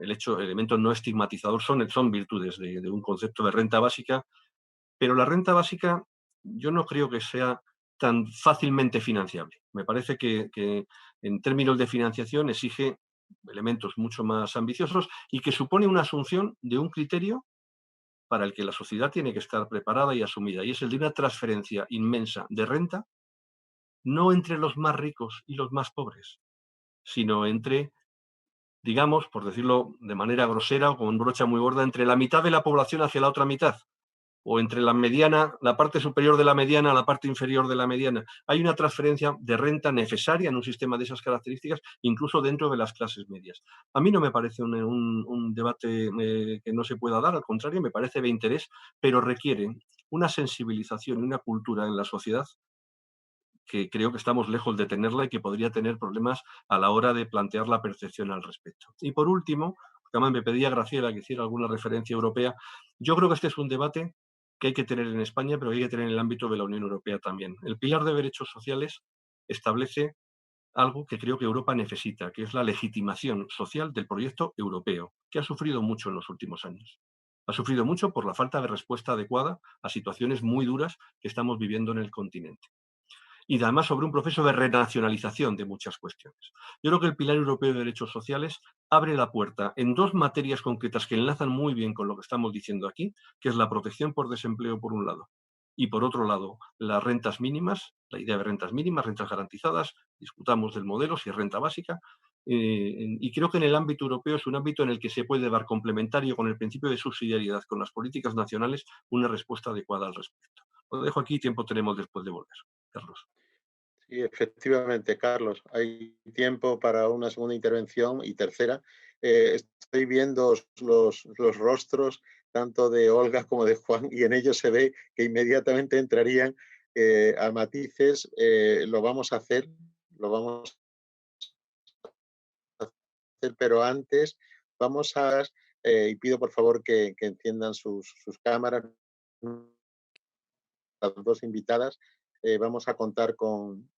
elementos no estigmatizadores son virtudes de un concepto de renta básica, pero la renta básica yo no creo que sea tan fácilmente financiable. Me parece que en términos de financiación exige elementos mucho más ambiciosos y que supone una asunción de un criterio para el que la sociedad tiene que estar preparada y asumida, y es el de una transferencia inmensa de renta, no entre los más ricos y los más pobres, sino entre, digamos, por decirlo de manera grosera o con brocha muy gorda, entre la mitad de la población hacia la otra mitad, o entre la mediana, la parte superior de la mediana a la parte inferior de la mediana. Hay una transferencia de renta necesaria en un sistema de esas características, incluso dentro de las clases medias. A mí no me parece un debate que no se pueda dar, al contrario, me parece de interés, pero requiere una sensibilización y una cultura en la sociedad que creo que estamos lejos de tenerla y que podría tener problemas a la hora de plantear la percepción al respecto. Y por último, además me pedía Graciela que hiciera alguna referencia europea, yo creo que este es un debate que hay que tener en España, pero hay que tener en el ámbito de la Unión Europea también. El pilar de derechos sociales establece algo que creo que Europa necesita, que es la legitimación social del proyecto europeo, que ha sufrido mucho en los últimos años. Ha sufrido mucho por la falta de respuesta adecuada a situaciones muy duras que estamos viviendo en el continente. y además sobre un proceso de renacionalización de muchas cuestiones. Yo creo que el Pilar Europeo de Derechos Sociales abre la puerta en dos materias concretas que enlazan muy bien con lo que estamos diciendo aquí, que es la protección por desempleo por un lado y por otro lado las rentas mínimas, la idea de rentas mínimas, rentas garantizadas, discutamos del modelo, si es renta básica, y creo que en el ámbito europeo es un ámbito en el que se puede dar complementario con el principio de subsidiariedad, con las políticas nacionales, una respuesta adecuada al respecto. Lo dejo aquí, tiempo tenemos después de volver. Carlos. Sí, efectivamente, Carlos. Hay tiempo para una segunda intervención y tercera. Estoy viendo los rostros tanto de Olga como de Juan y en ellos se ve que inmediatamente entrarían a matices. Lo vamos a hacer, pero antes vamos a, y pido por favor que enciendan sus cámaras, las dos invitadas. Vamos a contar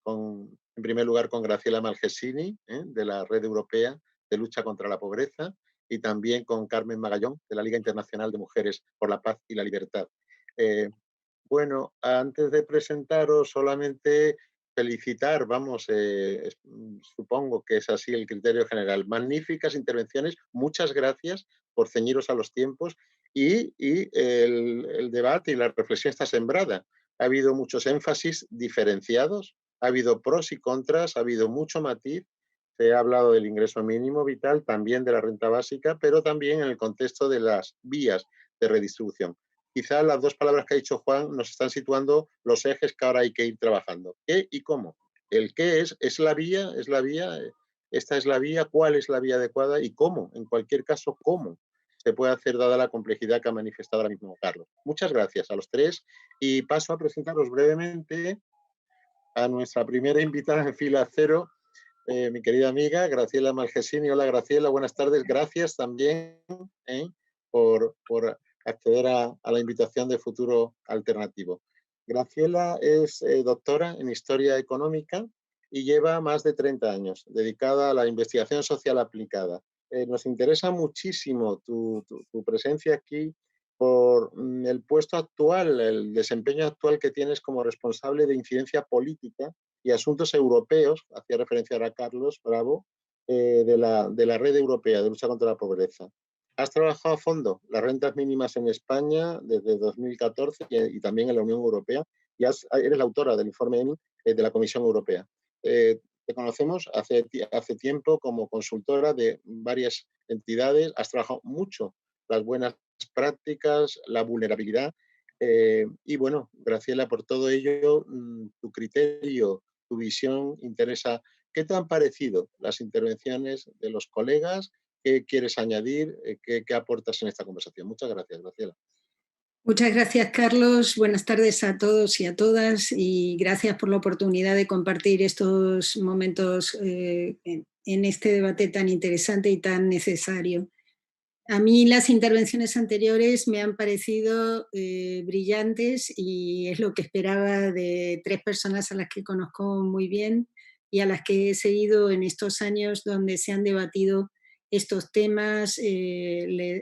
en primer lugar, con Graciela Malgesini, de la Red Europea de Lucha contra la Pobreza, y también con Carmen Magallón, de la Liga Internacional de Mujeres por la Paz y la Libertad. Bueno, antes de presentaros, solamente felicitar, supongo que es así el criterio general. Magníficas intervenciones, muchas gracias por ceñiros a los tiempos y el debate y la reflexión está sembrada. Ha habido muchos énfasis diferenciados, ha habido pros y contras, ha habido mucho matiz. Se ha hablado del ingreso mínimo vital, también de la renta básica, pero también en el contexto de las vías de redistribución. Quizá las dos palabras que ha dicho Juan nos están situando los ejes que ahora hay que ir trabajando. ¿Qué y cómo? El qué es la vía, esta es la vía, cuál es la vía adecuada y cómo, en cualquier caso, cómo se puede hacer dada la complejidad que ha manifestado ahora mismo Carlos. Muchas gracias a los tres y paso a presentaros brevemente a nuestra primera invitada en fila cero, mi querida amiga Graciela Malgesini. Hola Graciela, buenas tardes. Gracias también por acceder a la invitación de Futuro Alternativo. Graciela es doctora en Historia Económica y lleva más de 30 años dedicada a la investigación social aplicada. Nos interesa muchísimo tu presencia aquí por el puesto actual, el desempeño actual que tienes como responsable de incidencia política y asuntos europeos, hacía referencia a Carlos Bravo, de la Red Europea de Lucha contra la Pobreza. Has trabajado a fondo las rentas mínimas en España desde 2014 y también en la Unión Europea y eres la autora del informe de la Comisión Europea. Te conocemos hace tiempo como consultora de varias entidades, has trabajado mucho las buenas prácticas, la vulnerabilidad y bueno, Graciela, por todo ello, tu criterio, tu visión interesa. ¿Qué te han parecido las intervenciones de los colegas? ¿Qué quieres añadir? ¿Qué aportas en esta conversación? Muchas gracias, Graciela. Muchas gracias, Carlos. Buenas tardes a todos y a todas y gracias por la oportunidad de compartir estos momentos en este debate tan interesante y tan necesario. A mí las intervenciones anteriores me han parecido brillantes y es lo que esperaba de tres personas a las que conozco muy bien y a las que he seguido en estos años donde se han debatido estos temas.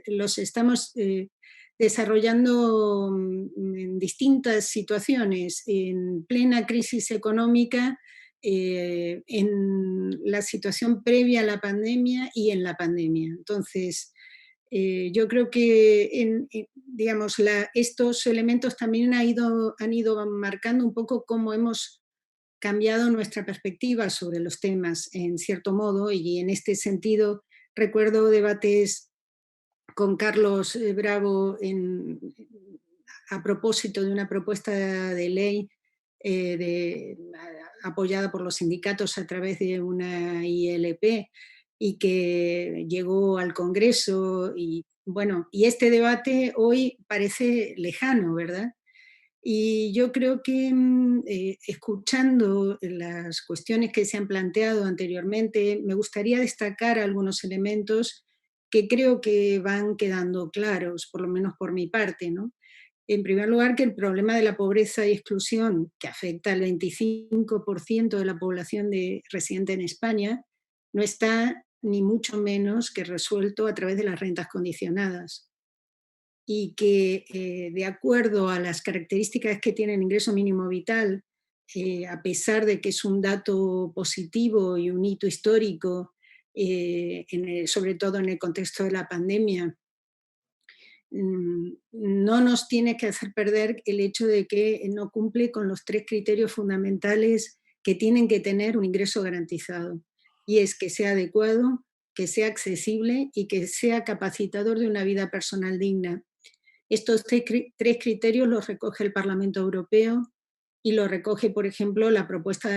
Los estamos desarrollando en distintas situaciones, en plena crisis económica, en la situación previa a la pandemia y en la pandemia. Entonces, yo creo que digamos, estos elementos también han ido marcando un poco cómo hemos cambiado nuestra perspectiva sobre los temas, en cierto modo, y en este sentido recuerdo debates con Carlos Bravo a propósito de una propuesta de ley apoyada por los sindicatos a través de una ILP y que llegó al Congreso y bueno, y este debate hoy parece lejano, ¿verdad? Y yo creo que escuchando las cuestiones que se han planteado anteriormente, me gustaría destacar algunos elementos que creo que van quedando claros, por lo menos por mi parte, ¿no? En primer lugar, que el problema de la pobreza y exclusión, que afecta al 25% de la población residente en España, no está ni mucho menos que resuelto a través de las rentas condicionadas. Y que de acuerdo a las características que tiene el ingreso mínimo vital, a pesar de que es un dato positivo y un hito histórico, sobre todo en el contexto de la pandemia, no nos tiene que hacer perder el hecho de que no cumple con los 3 criterios fundamentales que tienen que tener un ingreso garantizado. Y es que sea adecuado, que sea accesible y que sea capacitador de una vida personal digna. Estos 3 criterios los recoge el Parlamento Europeo y lo recoge, por ejemplo, la propuesta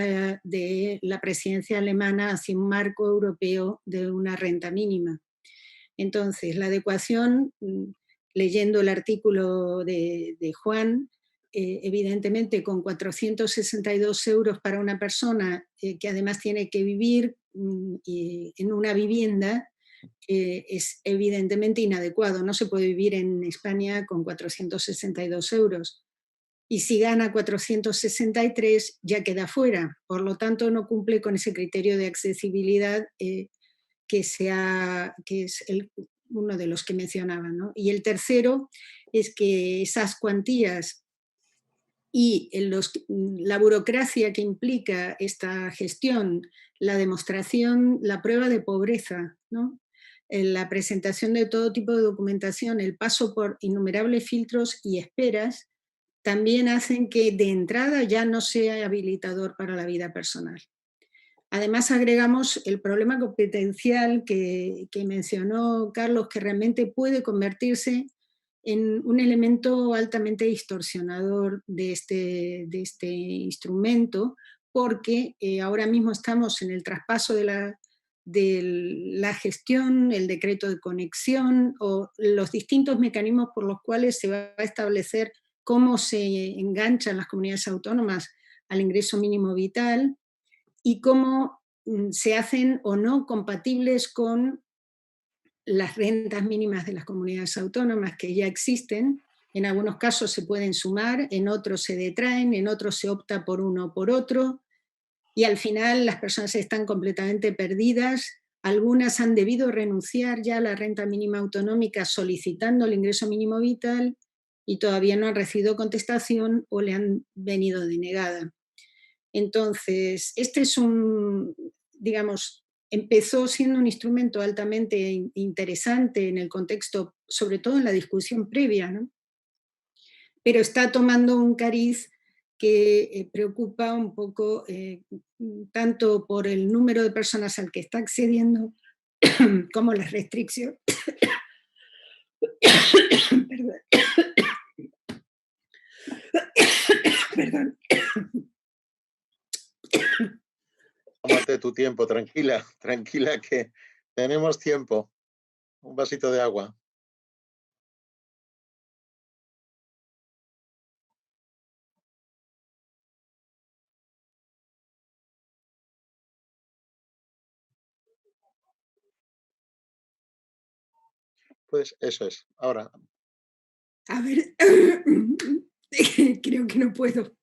de la presidencia alemana hacia un marco europeo de una renta mínima. Entonces, la adecuación, leyendo el artículo de Juan, evidentemente con 462 euros para una persona que además tiene que vivir en una vivienda, es evidentemente inadecuado. No se puede vivir en España con 462 euros. Y si gana 463 ya queda fuera. Por lo tanto, no cumple con ese criterio de accesibilidad que es uno de los que mencionaba, ¿no? Y el tercero es que esas cuantías y la burocracia que implica esta gestión, la demostración, la prueba de pobreza, ¿no? La presentación de todo tipo de documentación, el paso por innumerables filtros y esperas, también hacen que de entrada ya no sea habilitador para la vida personal. Además, agregamos el problema competencial que mencionó Carlos, que realmente puede convertirse en un elemento altamente distorsionador de este instrumento, porque ahora mismo estamos en el traspaso de la gestión, el decreto de conexión o los distintos mecanismos por los cuales se va a establecer cómo se enganchan las comunidades autónomas al ingreso mínimo vital y cómo se hacen o no compatibles con las rentas mínimas de las comunidades autónomas que ya existen. En algunos casos se pueden sumar, en otros se detraen, en otros se opta por uno o por otro, y al final las personas están completamente perdidas. Algunas han debido renunciar ya a la renta mínima autonómica solicitando el ingreso mínimo vital y todavía no han recibido contestación o le han venido denegada. Entonces, este es digamos, empezó siendo un instrumento altamente interesante en el contexto, sobre todo en la discusión previa, ¿no? Pero está tomando un cariz que preocupa un poco tanto por el número de personas al que está accediendo como las restricciones. Perdón. Perdón. Tómate tu tiempo, tranquila, tranquila, que tenemos tiempo. Un vasito de agua. Pues eso es. Ahora. A ver, creo que no puedo.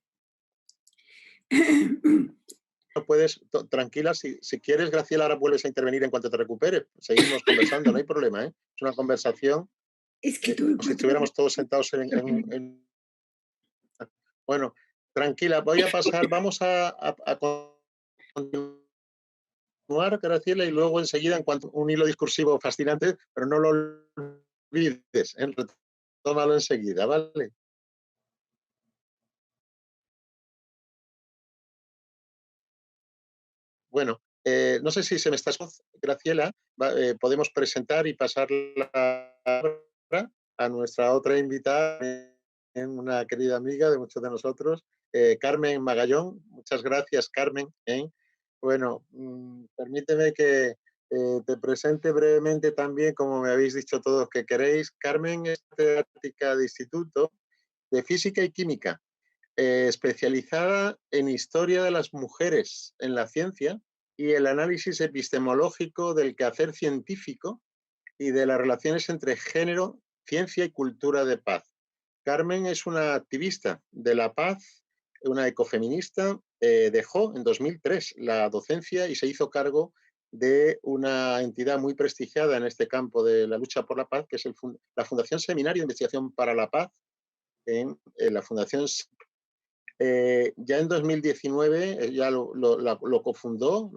No puedes, tranquila, si quieres, Graciela, ahora vuelves a intervenir en cuanto te recuperes. Seguimos conversando, no hay problema, ¿eh? Es una conversación. Es que como si estuviéramos todos sentados Bueno, tranquila, voy a pasar, vamos a continuar, Graciela, y luego enseguida, en cuanto un hilo discursivo fascinante, pero no lo olvides, retómalo enseguida, ¿vale? Bueno, no sé si se me está Graciela, podemos presentar y pasar la palabra a nuestra otra invitada, una querida amiga de muchos de nosotros, Carmen Magallón. Muchas gracias, Carmen. Bueno, permíteme que te presente brevemente también, como me habéis dicho todos que queréis. Carmen es catedrática de Instituto de Física y Química, especializada en Historia de las Mujeres en la Ciencia y el análisis epistemológico del quehacer científico y de las relaciones entre género, ciencia y cultura de paz. Carmen es una activista de la paz, una ecofeminista, dejó en 2003 la docencia y se hizo cargo de una entidad muy prestigiada en este campo de la lucha por la paz, que es la Fundación Seminario de Investigación para la Paz, en la Fundación. Ya en 2019 ya lo cofundó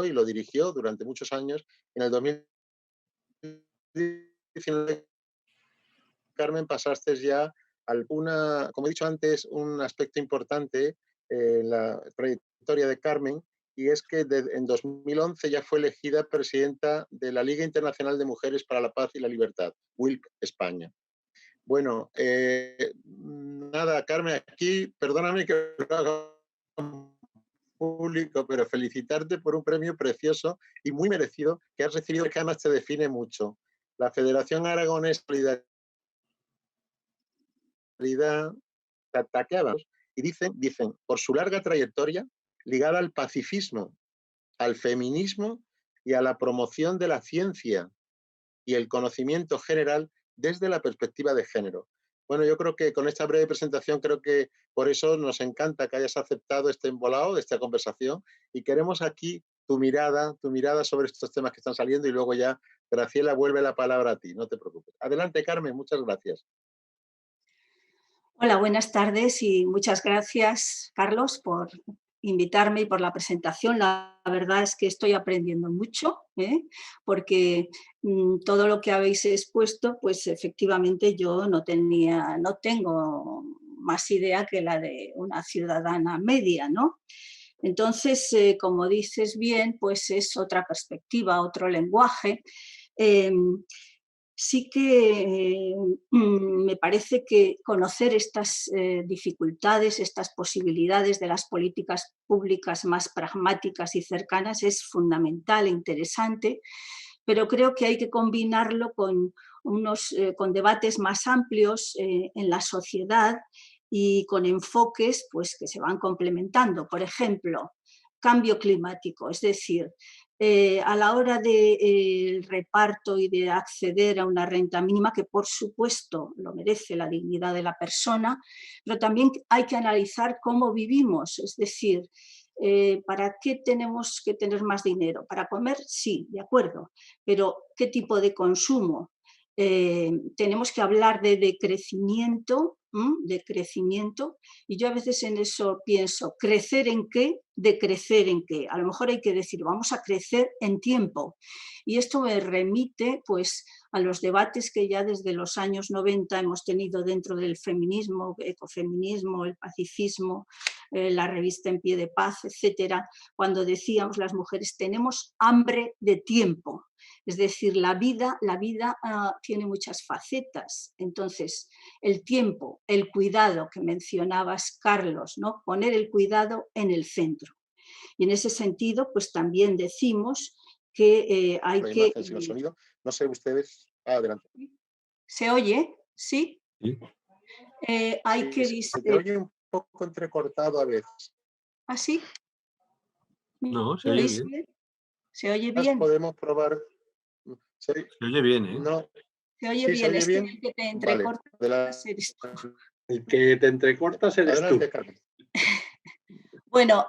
y lo dirigió durante muchos años. En el 2019, Carmen, pasaste ya como he dicho antes, un aspecto importante en la trayectoria de Carmen, y es que en 2011 ya fue elegida presidenta de la Liga Internacional de Mujeres para la Paz y la Libertad, WILP España. Bueno, nada, Carmen, aquí, perdóname que lo haga público, pero felicitarte por un premio precioso y muy merecido que has recibido, que además te define mucho. La Federación Aragonesa de Solidaridad te ataqueaban y dicen, por su larga trayectoria ligada al pacifismo, al feminismo y a la promoción de la ciencia y el conocimiento general desde la perspectiva de género. Bueno, yo creo que con esta breve presentación, creo que por eso nos encanta que hayas aceptado este embolado de esta conversación, y queremos aquí tu mirada sobre estos temas que están saliendo, y luego ya Graciela vuelve la palabra a ti, no te preocupes. Adelante, Carmen, muchas gracias. Hola, buenas tardes y muchas gracias, Carlos, por invitarme y por la presentación. La verdad es que estoy aprendiendo mucho, porque todo lo que habéis expuesto, pues efectivamente yo no tengo más idea que la de una ciudadana media, ¿no? Entonces, como dices bien, pues es otra perspectiva, otro lenguaje. Sí que me parece que conocer estas dificultades, estas posibilidades de las políticas públicas más pragmáticas y cercanas es fundamental e interesante, pero creo que hay que combinarlo con con debates más amplios en la sociedad y con enfoques pues, que se van complementando. Por ejemplo, cambio climático, es decir, a la hora del reparto y de acceder a una renta mínima, que por supuesto lo merece la dignidad de la persona, pero también hay que analizar cómo vivimos, es decir, ¿para qué tenemos que tener más dinero? ¿Para comer? Sí, de acuerdo, pero ¿qué tipo de consumo? Tenemos que hablar de decrecimiento, y yo a veces en eso pienso, ¿crecer en qué? ¿Decrecer en qué? A lo mejor hay que decir, vamos a crecer en tiempo. Y esto me remite pues, a los debates que ya desde los años 90 hemos tenido dentro del feminismo, ecofeminismo, el pacifismo, la revista En Pie de Paz, etcétera, cuando decíamos las mujeres tenemos hambre de tiempo. Es decir, la vida tiene muchas facetas. Entonces, el tiempo, el cuidado que mencionabas, Carlos, ¿no? Poner el cuidado en el centro. Y en ese sentido, pues también decimos que hay que... Imagen, sin el sonido. No sé ustedes... adelante. ¿Se oye? ¿Sí? Sí. Hay que... Se te oye un poco entrecortado a veces. ¿Ah, sí? No, se oye bien. ¿Se oye bien? Podemos probar... Se oye bien, ¿eh? No. Se oye Sí, bien, se oye es bien. que el que te Vale. entrecortas eres tú. El que te entrecortas eres Adelante, tú. Carmen. Bueno,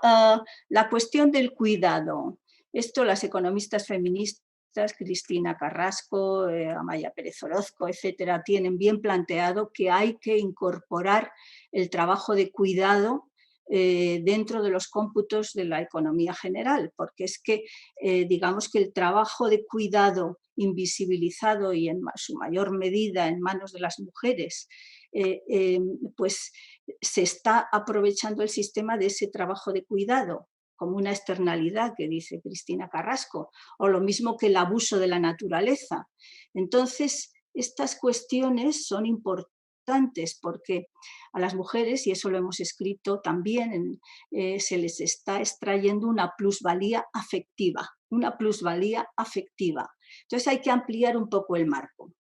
la cuestión del cuidado. Esto las economistas feministas, Cristina Carrasco, Amaya Pérez Orozco, etcétera, tienen bien planteado que hay que incorporar el trabajo de cuidado dentro de los cómputos de la economía general, porque es que digamos que el trabajo de cuidado invisibilizado y en su mayor medida en manos de las mujeres, pues se está aprovechando el sistema de ese trabajo de cuidado como una externalidad que dice Cristina Carrasco, o lo mismo que el abuso de la naturaleza. Entonces, estas cuestiones son importantes porque a las mujeres, y eso lo hemos escrito también, se les está extrayendo una plusvalía afectiva, Entonces hay que ampliar un poco el marco.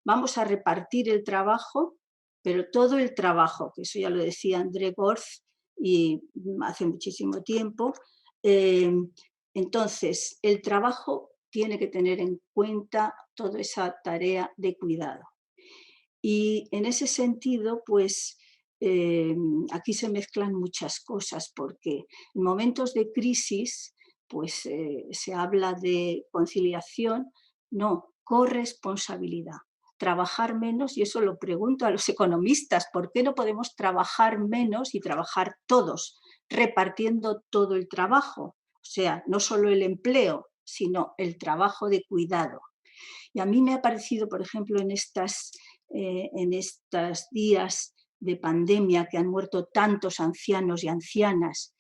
Vamos a repartir el trabajo, pero todo el trabajo, que eso ya lo decía André Gorz y hace muchísimo tiempo, entonces el trabajo tiene que tener en cuenta toda esa tarea de cuidado. Y en ese sentido, pues aquí se mezclan muchas cosas, porque en momentos de crisis, pues se habla de conciliación, no, corresponsabilidad. trabajar menos, y eso lo pregunto a los economistas, ¿por qué no podemos trabajar menos y trabajar todos, repartiendo todo el trabajo? O sea, no solo el empleo, sino el trabajo de cuidado. Y a mí me ha parecido, por ejemplo, en estos días de pandemia que han muerto tantos ancianos y ancianas,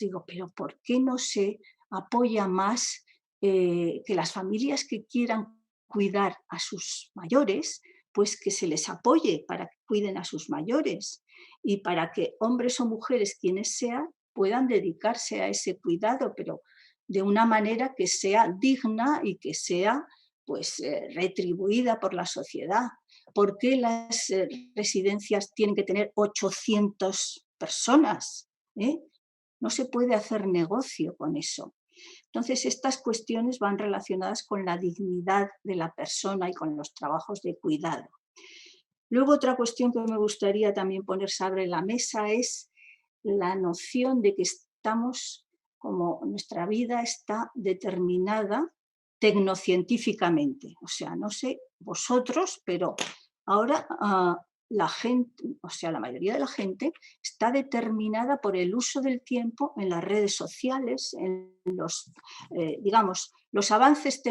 digo, pero ¿por qué no se apoya más que las familias que quieran cuidar a sus mayores, pues que se les apoye para que cuiden a sus mayores y para que hombres o mujeres, quienes sean, puedan dedicarse a ese cuidado, pero de una manera que sea digna y que sea pues retribuida por la sociedad? ¿Por qué las residencias tienen que tener 800 personas? No se puede hacer negocio con eso. Entonces, estas cuestiones van relacionadas con la dignidad de la persona y con los trabajos de cuidado. Luego, otra cuestión que me gustaría también poner sobre la mesa es la noción de que estamos, como nuestra vida está determinada tecnocientíficamente. O sea, no sé vosotros, pero ahora la gente, o sea, la mayoría de la gente está determinada por el uso del tiempo en las redes sociales, en los, digamos, los avances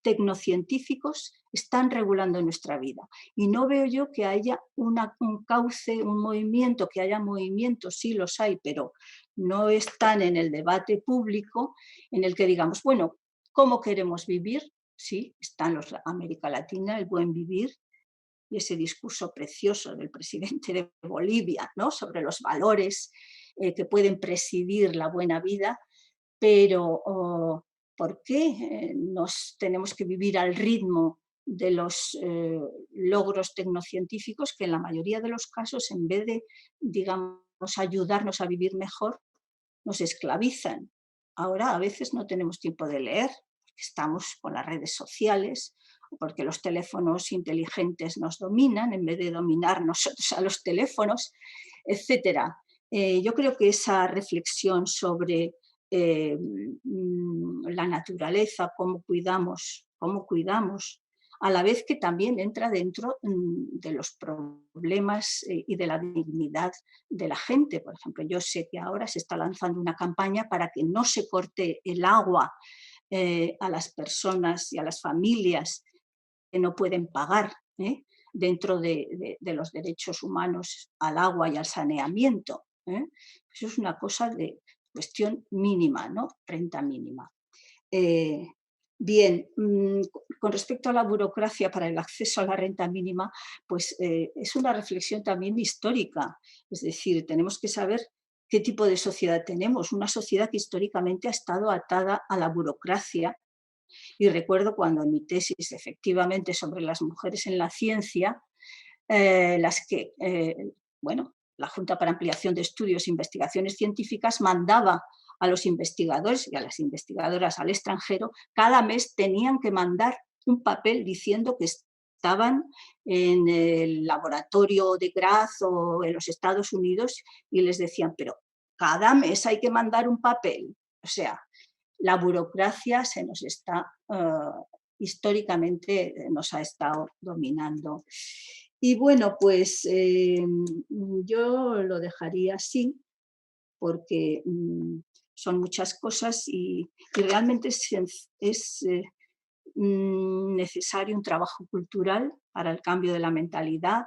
tecnocientíficos están regulando nuestra vida. Y no veo yo que haya un cauce, un movimiento, que haya movimientos, sí los hay, pero no están en el debate público en el que digamos, bueno, ¿cómo queremos vivir? Sí, está en América Latina el buen vivir y ese discurso precioso del presidente de Bolivia, ¿no?, sobre los valores que pueden presidir la buena vida, pero ¿por qué nos tenemos que vivir al ritmo de los logros tecnocientíficos que en la mayoría de los casos, en vez de, digamos, ayudarnos a vivir mejor, nos esclavizan? Ahora a veces no tenemos tiempo de leer, porque estamos con las redes sociales, o porque los teléfonos inteligentes nos dominan en vez de dominar nosotros a los teléfonos, etc. Yo creo que esa reflexión sobre la naturaleza, cómo cuidamos, a la vez que también entra dentro de los problemas y de la dignidad de la gente. Por ejemplo, yo sé que ahora se está lanzando una campaña para que no se corte el agua a las personas y a las familias que no pueden pagar dentro de los derechos humanos al agua y al saneamiento. Eso es una cosa de cuestión mínima, ¿no? Renta mínima. Bien, con respecto a la burocracia para el acceso a la renta mínima, pues es una reflexión también histórica. Es decir, tenemos que saber qué tipo de sociedad tenemos. Una sociedad que históricamente ha estado atada a la burocracia. Y recuerdo cuando en mi tesis, efectivamente, sobre las mujeres en la ciencia, la Junta para Ampliación de Estudios e Investigaciones Científicas mandaba a los investigadores y a las investigadoras al extranjero, cada mes tenían que mandar un papel diciendo que estaban en el laboratorio de Graz o en los Estados Unidos, y les decían, pero cada mes hay que mandar un papel. O sea, la burocracia se nos está, históricamente nos ha estado dominando. Y bueno, pues yo lo dejaría así, porque son muchas cosas y realmente es necesario un trabajo cultural para el cambio de la mentalidad,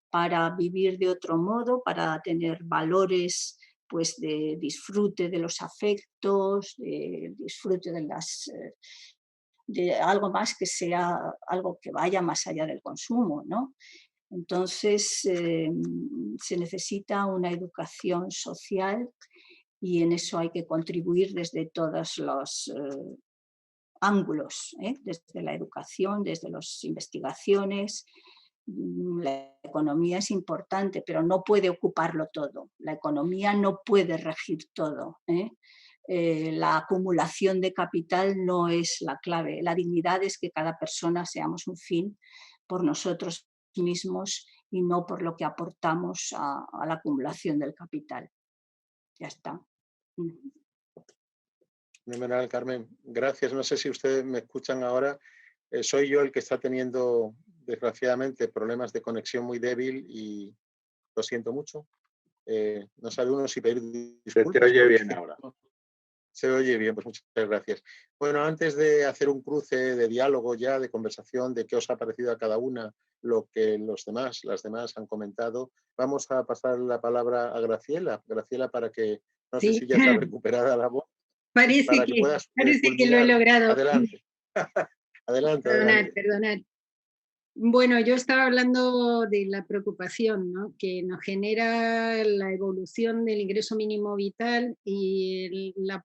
para vivir de otro modo, para tener valores pues de disfrute de los afectos, de disfrute de algo más que sea algo que vaya más allá del consumo, ¿no? Entonces se necesita una educación social y en eso hay que contribuir desde todos los ángulos, desde la educación, desde las investigaciones. La economía es importante, pero no puede ocuparlo todo. La economía no puede regir todo. La acumulación de capital no es la clave. La dignidad es que cada persona seamos un fin por nosotros mismos y no por lo que aportamos a la acumulación del capital. Ya está. Fenomenal, Carmen. Gracias. No sé si ustedes me escuchan ahora. Soy yo el que está teniendo desgraciadamente, problemas de conexión muy débil y lo siento mucho. No sabe uno si pedir disculpas. Se te oye bien ahora. Se oye bien, pues muchas gracias. Bueno, antes de hacer un cruce de diálogo ya, de conversación, de qué os ha parecido a cada una lo que las demás han comentado, vamos a pasar la palabra a Graciela. Graciela, para que, no sé si ya está recuperada la voz, Parece que lo he logrado. Adelante. Adelante. Perdonad. Bueno, yo estaba hablando de la preocupación, ¿no?, que nos genera la evolución del ingreso mínimo vital y la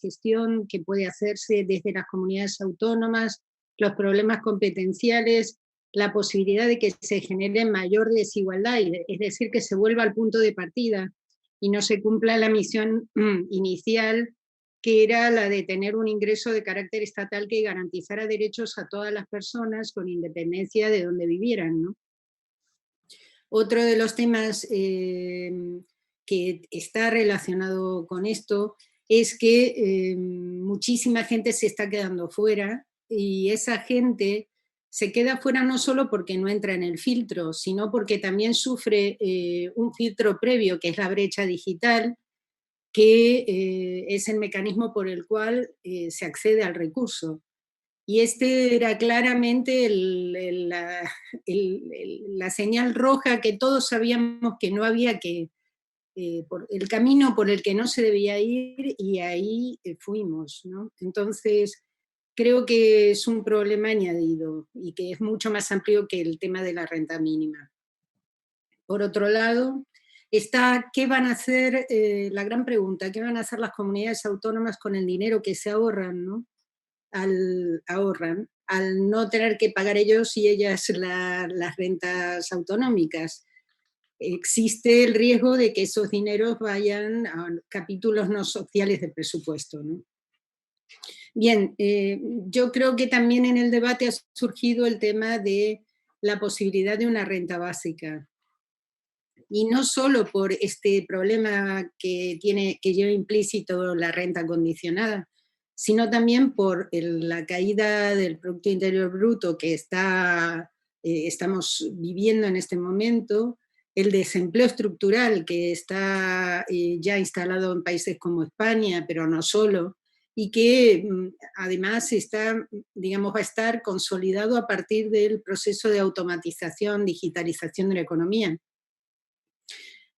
gestión que puede hacerse desde las comunidades autónomas, los problemas competenciales, la posibilidad de que se genere mayor desigualdad, es decir, que se vuelva al punto de partida y no se cumpla la misión inicial, que era la de tener un ingreso de carácter estatal que garantizara derechos a todas las personas con independencia de donde vivieran, ¿no? Otro de los temas que está relacionado con esto es que muchísima gente se está quedando fuera, y esa gente se queda fuera no solo porque no entra en el filtro, sino porque también sufre un filtro previo, que es la brecha digital, que es el mecanismo por el cual se accede al recurso. Y este era claramente la señal roja que todos sabíamos que no había que, el camino por el que no se debía ir, y ahí fuimos, ¿no? Entonces, creo que es un problema añadido y que es mucho más amplio que el tema de la renta mínima. Por otro lado, está qué van a hacer, la gran pregunta, qué van a hacer las comunidades autónomas con el dinero que se ahorran, ¿no? Al no tener que pagar ellos y ellas las rentas autonómicas. Existe el riesgo de que esos dineros vayan a capítulos no sociales del presupuesto, ¿no? Bien, yo creo que también en el debate ha surgido el tema de la posibilidad de una renta básica. Y no solo por este problema que lleva implícito la renta condicionada, sino también por la caída del Producto Interior Bruto que estamos viviendo en este momento, el desempleo estructural que está ya instalado en países como España, pero no solo, y que además va a estar consolidado a partir del proceso de automatización, digitalización de la economía.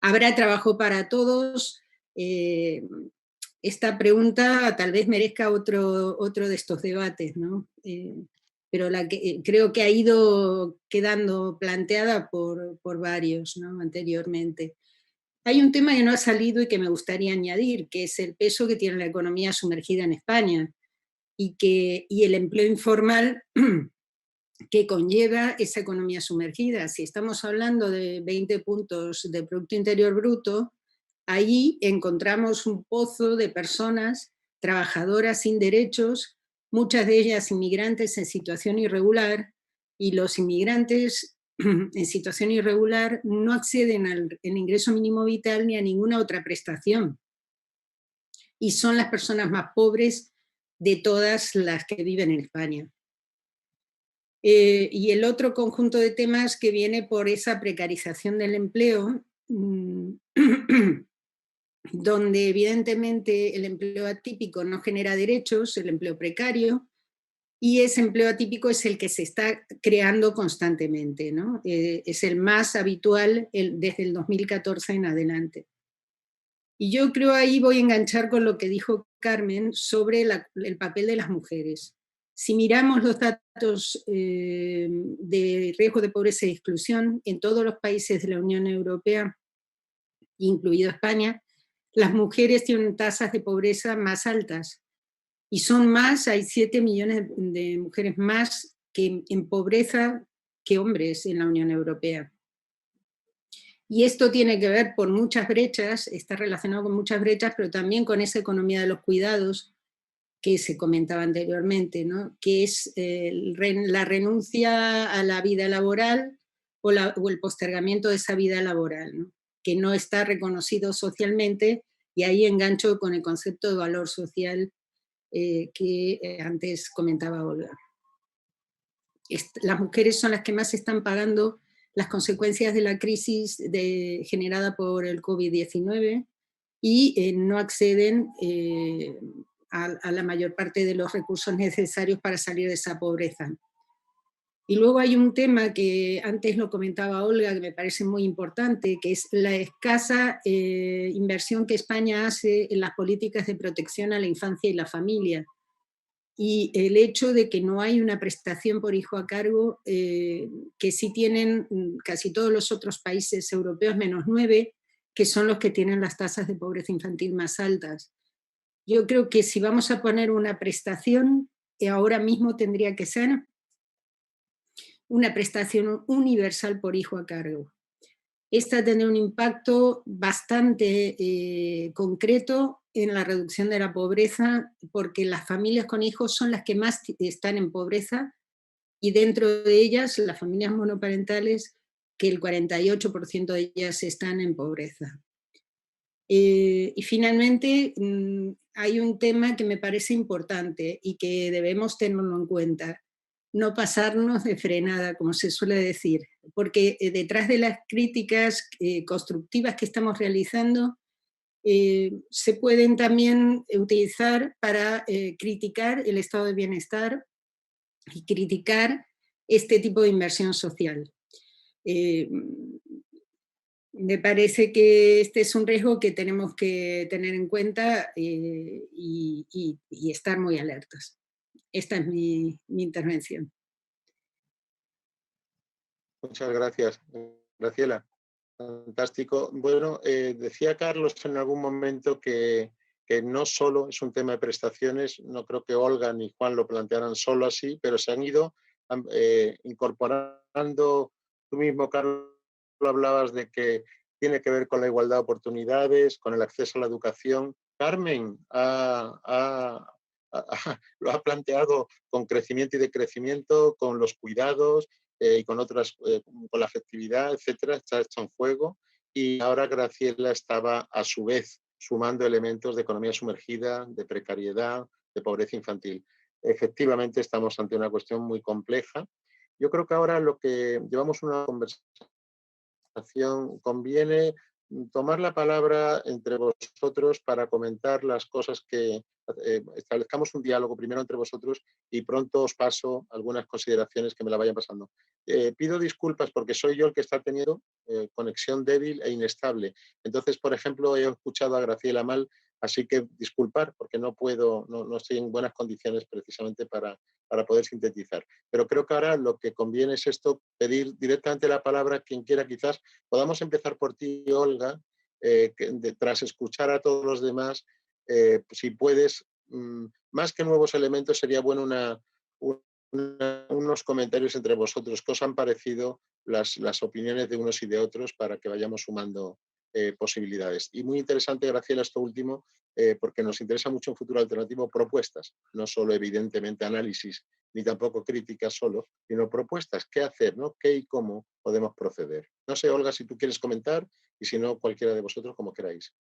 ¿Habrá trabajo para todos? Esta pregunta tal vez merezca otro de estos debates, ¿no? Pero creo que ha ido quedando planteada por varios, ¿no?, anteriormente. Hay un tema que no ha salido y que me gustaría añadir, que es el peso que tiene la economía sumergida en España y el empleo informal que conlleva esa economía sumergida. Si estamos hablando de 20 puntos de Producto Interior Bruto, ahí encontramos un pozo de personas trabajadoras sin derechos, muchas de ellas inmigrantes en situación irregular, y los inmigrantes en situación irregular no acceden al ingreso mínimo vital ni a ninguna otra prestación. Y son las personas más pobres de todas las que viven en España. Y el otro conjunto de temas que viene por esa precarización del empleo, donde evidentemente el empleo atípico no genera derechos, el empleo precario, y ese empleo atípico es el que se está creando constantemente, ¿no? Es el más habitual desde el 2014 en adelante. Y yo creo ahí voy a enganchar con lo que dijo Carmen sobre el papel de las mujeres. Si miramos los datos de riesgo de pobreza y exclusión en todos los países de la Unión Europea, incluido España, las mujeres tienen tasas de pobreza más altas. Y son más, hay 7 millones de mujeres más en pobreza que hombres en la Unión Europea. Y esto tiene que ver por muchas brechas, está relacionado con muchas brechas, pero también con esa economía de los cuidados que se comentaba anteriormente, ¿no?, que es la renuncia a la vida laboral o el postergamiento de esa vida laboral, ¿no?, que no está reconocido socialmente, y ahí engancho con el concepto de valor social que antes comentaba Olga. las mujeres son las que más están pagando las consecuencias de la crisis generada por el COVID-19 y no acceden a la mayor parte de los recursos necesarios para salir de esa pobreza. Y luego hay un tema que antes lo comentaba Olga, que me parece muy importante, que es la escasa inversión que España hace en las políticas de protección a la infancia y la familia. Y el hecho de que no hay una prestación por hijo a cargo, que sí tienen casi todos los otros países europeos, menos 9, que son los que tienen las tasas de pobreza infantil más altas. Yo creo que si vamos a poner una prestación, ahora mismo tendría que ser una prestación universal por hijo a cargo. Esta tendrá un impacto bastante concreto en la reducción de la pobreza, porque las familias con hijos son las que más están en pobreza, y dentro de ellas las familias monoparentales, que el 48% de ellas están en pobreza. Y finalmente hay un tema que me parece importante y que debemos tenerlo en cuenta: no pasarnos de frenada, como se suele decir, porque detrás de las críticas constructivas que estamos realizando, se pueden también utilizar para criticar el estado de bienestar y criticar este tipo de inversión social. Me parece que este es un riesgo que tenemos que tener en cuenta y estar muy alertas. Esta es mi intervención. Muchas gracias, Graciela. Fantástico. Bueno, decía Carlos en algún momento que no solo es un tema de prestaciones, no creo que Olga ni Juan lo plantearan solo así, pero se han ido incorporando. Tú mismo, Carlos, hablabas de que tiene que ver con la igualdad de oportunidades, con el acceso a la educación. Carmen lo ha planteado con crecimiento y decrecimiento, con los cuidados, y con otras, con la afectividad, etcétera, está hecho en juego. Y ahora Graciela estaba a su vez sumando elementos de economía sumergida, de precariedad, de pobreza infantil. Efectivamente estamos ante una cuestión muy compleja. Yo creo que ahora lo que llevamos una conversación, conviene tomar la palabra entre vosotros para comentar las cosas que establezcamos un diálogo primero entre vosotros y pronto os paso algunas consideraciones que me la vayan pasando. Pido disculpas porque soy yo el que está teniendo conexión débil e inestable. Entonces, por ejemplo, he escuchado a Graciela mal, así que disculpar porque no puedo, no estoy en buenas condiciones precisamente para poder sintetizar. Pero creo que ahora lo que conviene es esto, pedir directamente la palabra a quien quiera. Quizás podamos empezar por ti, Olga, tras escuchar a todos los demás, si puedes, más que nuevos elementos, sería bueno unos comentarios entre vosotros. ¿Qué os han parecido las opiniones de unos y de otros para que vayamos sumando posibilidades? Y muy interesante, Graciela, esto último, porque nos interesa mucho en Futuro Alternativo propuestas, no solo evidentemente análisis, ni tampoco críticas solo, sino propuestas, qué hacer, ¿no? Qué y cómo podemos proceder. No sé, Olga, si tú quieres comentar, y si no, cualquiera de vosotros, como queráis.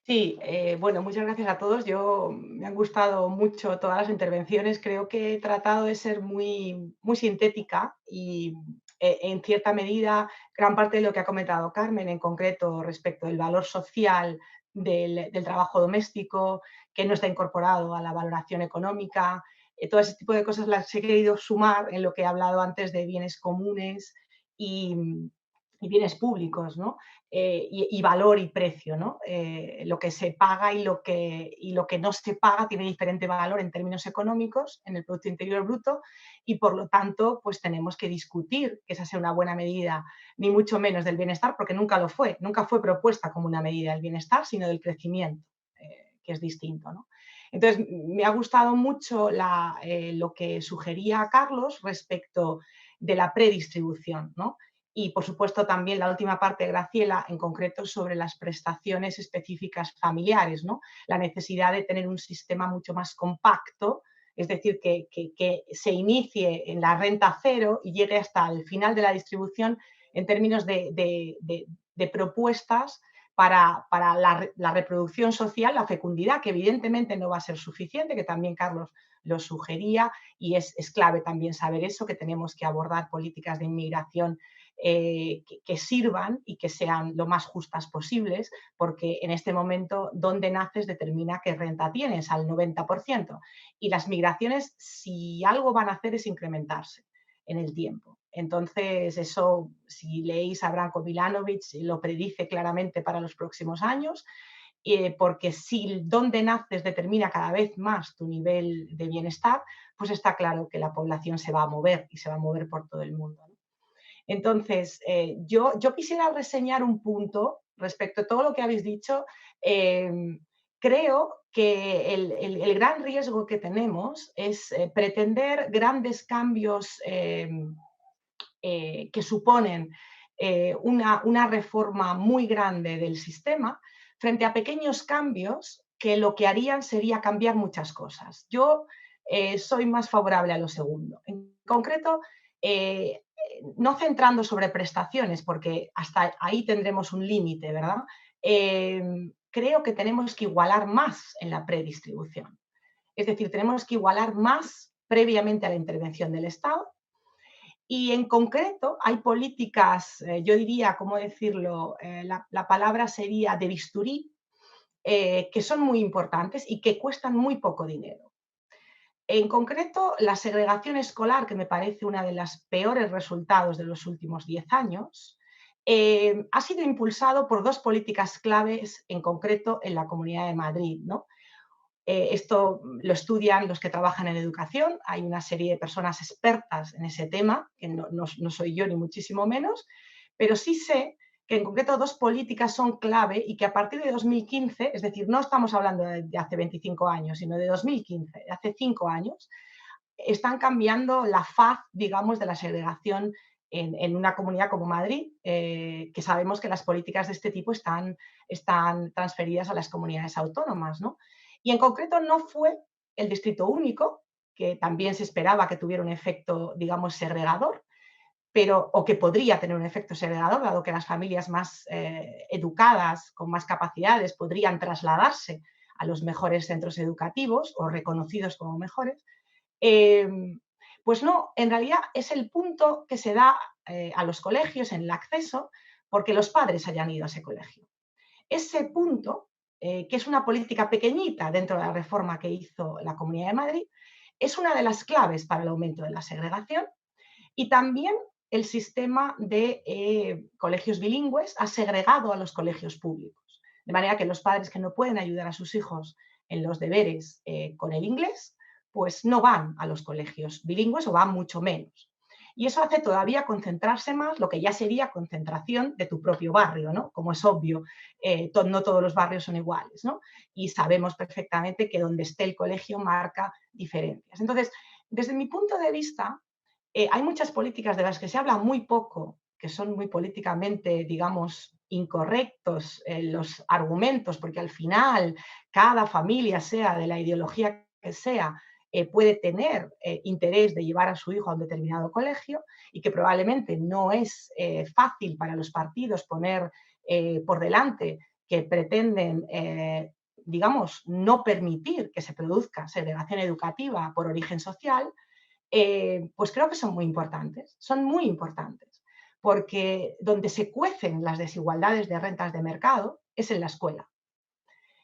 Sí, bueno, muchas gracias a todos. Me han gustado mucho todas las intervenciones. Creo que he tratado de ser muy, muy sintética y en cierta medida gran parte de lo que ha comentado Carmen, en concreto respecto del valor social del trabajo doméstico, que no está incorporado a la valoración económica, todo ese tipo de cosas las he querido sumar en lo que he hablado antes de bienes comunes y bienes públicos, ¿no? Y valor y precio, ¿no? Lo que se paga y lo que no se paga tiene diferente valor en términos económicos en el Producto Interior Bruto, y por lo tanto pues tenemos que discutir que esa sea una buena medida, ni mucho menos del bienestar, porque nunca fue propuesta como una medida del bienestar, sino del crecimiento, que es distinto, ¿no? Entonces, me ha gustado mucho lo que sugería Carlos respecto de la predistribución, ¿no? Y, por supuesto, también la última parte, Graciela, en concreto sobre las prestaciones específicas familiares, ¿no? La necesidad de tener un sistema mucho más compacto, es decir, que se inicie en la renta cero y llegue hasta el final de la distribución en términos de propuestas para la reproducción social, la fecundidad, que evidentemente no va a ser suficiente, que también Carlos lo sugería, y es clave también saber eso, que tenemos que abordar políticas de inmigración que sirvan y que sean lo más justas posibles, porque en este momento dónde naces determina qué renta tienes al 90%. Y las migraciones, si algo van a hacer, es incrementarse en el tiempo. Entonces, eso, si leéis a Branko Milanovic, lo predice claramente para los próximos años, porque si dónde naces determina cada vez más tu nivel de bienestar, pues está claro que la población se va a mover y se va a mover por todo el mundo, ¿no? Entonces, yo quisiera reseñar un punto respecto a todo lo que habéis dicho. Creo que el gran riesgo que tenemos es pretender grandes cambios que suponen una reforma muy grande del sistema frente a pequeños cambios que lo que harían sería cambiar muchas cosas. Yo soy más favorable a lo segundo. En concreto, no centrando sobre prestaciones, porque hasta ahí tendremos un límite, ¿verdad? Creo que tenemos que igualar más en la predistribución. Es decir, tenemos que igualar más previamente a la intervención del Estado. Y en concreto hay políticas, yo diría, ¿cómo decirlo? La palabra sería de bisturí, que son muy importantes y que cuestan muy poco dinero. En concreto, la segregación escolar, que me parece uno de los peores resultados de los últimos 10 años, ha sido impulsado por dos políticas claves, en concreto en la Comunidad de Madrid, ¿no? Esto lo estudian los que trabajan en educación, hay una serie de personas expertas en ese tema, que no soy yo ni muchísimo menos, pero sí sé que en concreto dos políticas son clave y que a partir de 2015, es decir, no estamos hablando de hace 25 años, sino de 2015, de hace 5 años, están cambiando la faz, digamos, de la segregación en una comunidad como Madrid, que sabemos que las políticas de este tipo están transferidas a las comunidades autónomas, ¿no? Y en concreto no fue el distrito único, que también se esperaba que tuviera un efecto, digamos, segregador, o que podría tener un efecto segregador, dado que las familias más educadas, con más capacidades, podrían trasladarse a los mejores centros educativos o reconocidos como mejores. Pues no, en realidad es el punto que se da a los colegios en el acceso porque los padres hayan ido a ese colegio. Ese punto, que es una política pequeñita dentro de la reforma que hizo la Comunidad de Madrid, es una de las claves para el aumento de la segregación, y también el sistema de colegios bilingües ha segregado a los colegios públicos, de manera que los padres que no pueden ayudar a sus hijos en los deberes con el inglés, pues no van a los colegios bilingües o van mucho menos. Y eso hace todavía concentrarse más lo que ya sería concentración de tu propio barrio, ¿no? Como es obvio, no todos los barrios son iguales, ¿no? Y sabemos perfectamente que donde esté el colegio marca diferencias. Entonces, desde mi punto de vista, hay muchas políticas de las que se habla muy poco, que son muy políticamente, digamos, incorrectos los argumentos, porque al final cada familia, sea de la ideología que sea, puede tener interés de llevar a su hijo a un determinado colegio, y que probablemente no es fácil para los partidos poner por delante que pretenden, digamos, no permitir que se produzca segregación educativa por origen social. Pues creo que son muy importantes, porque donde se cuecen las desigualdades de rentas de mercado es en la escuela.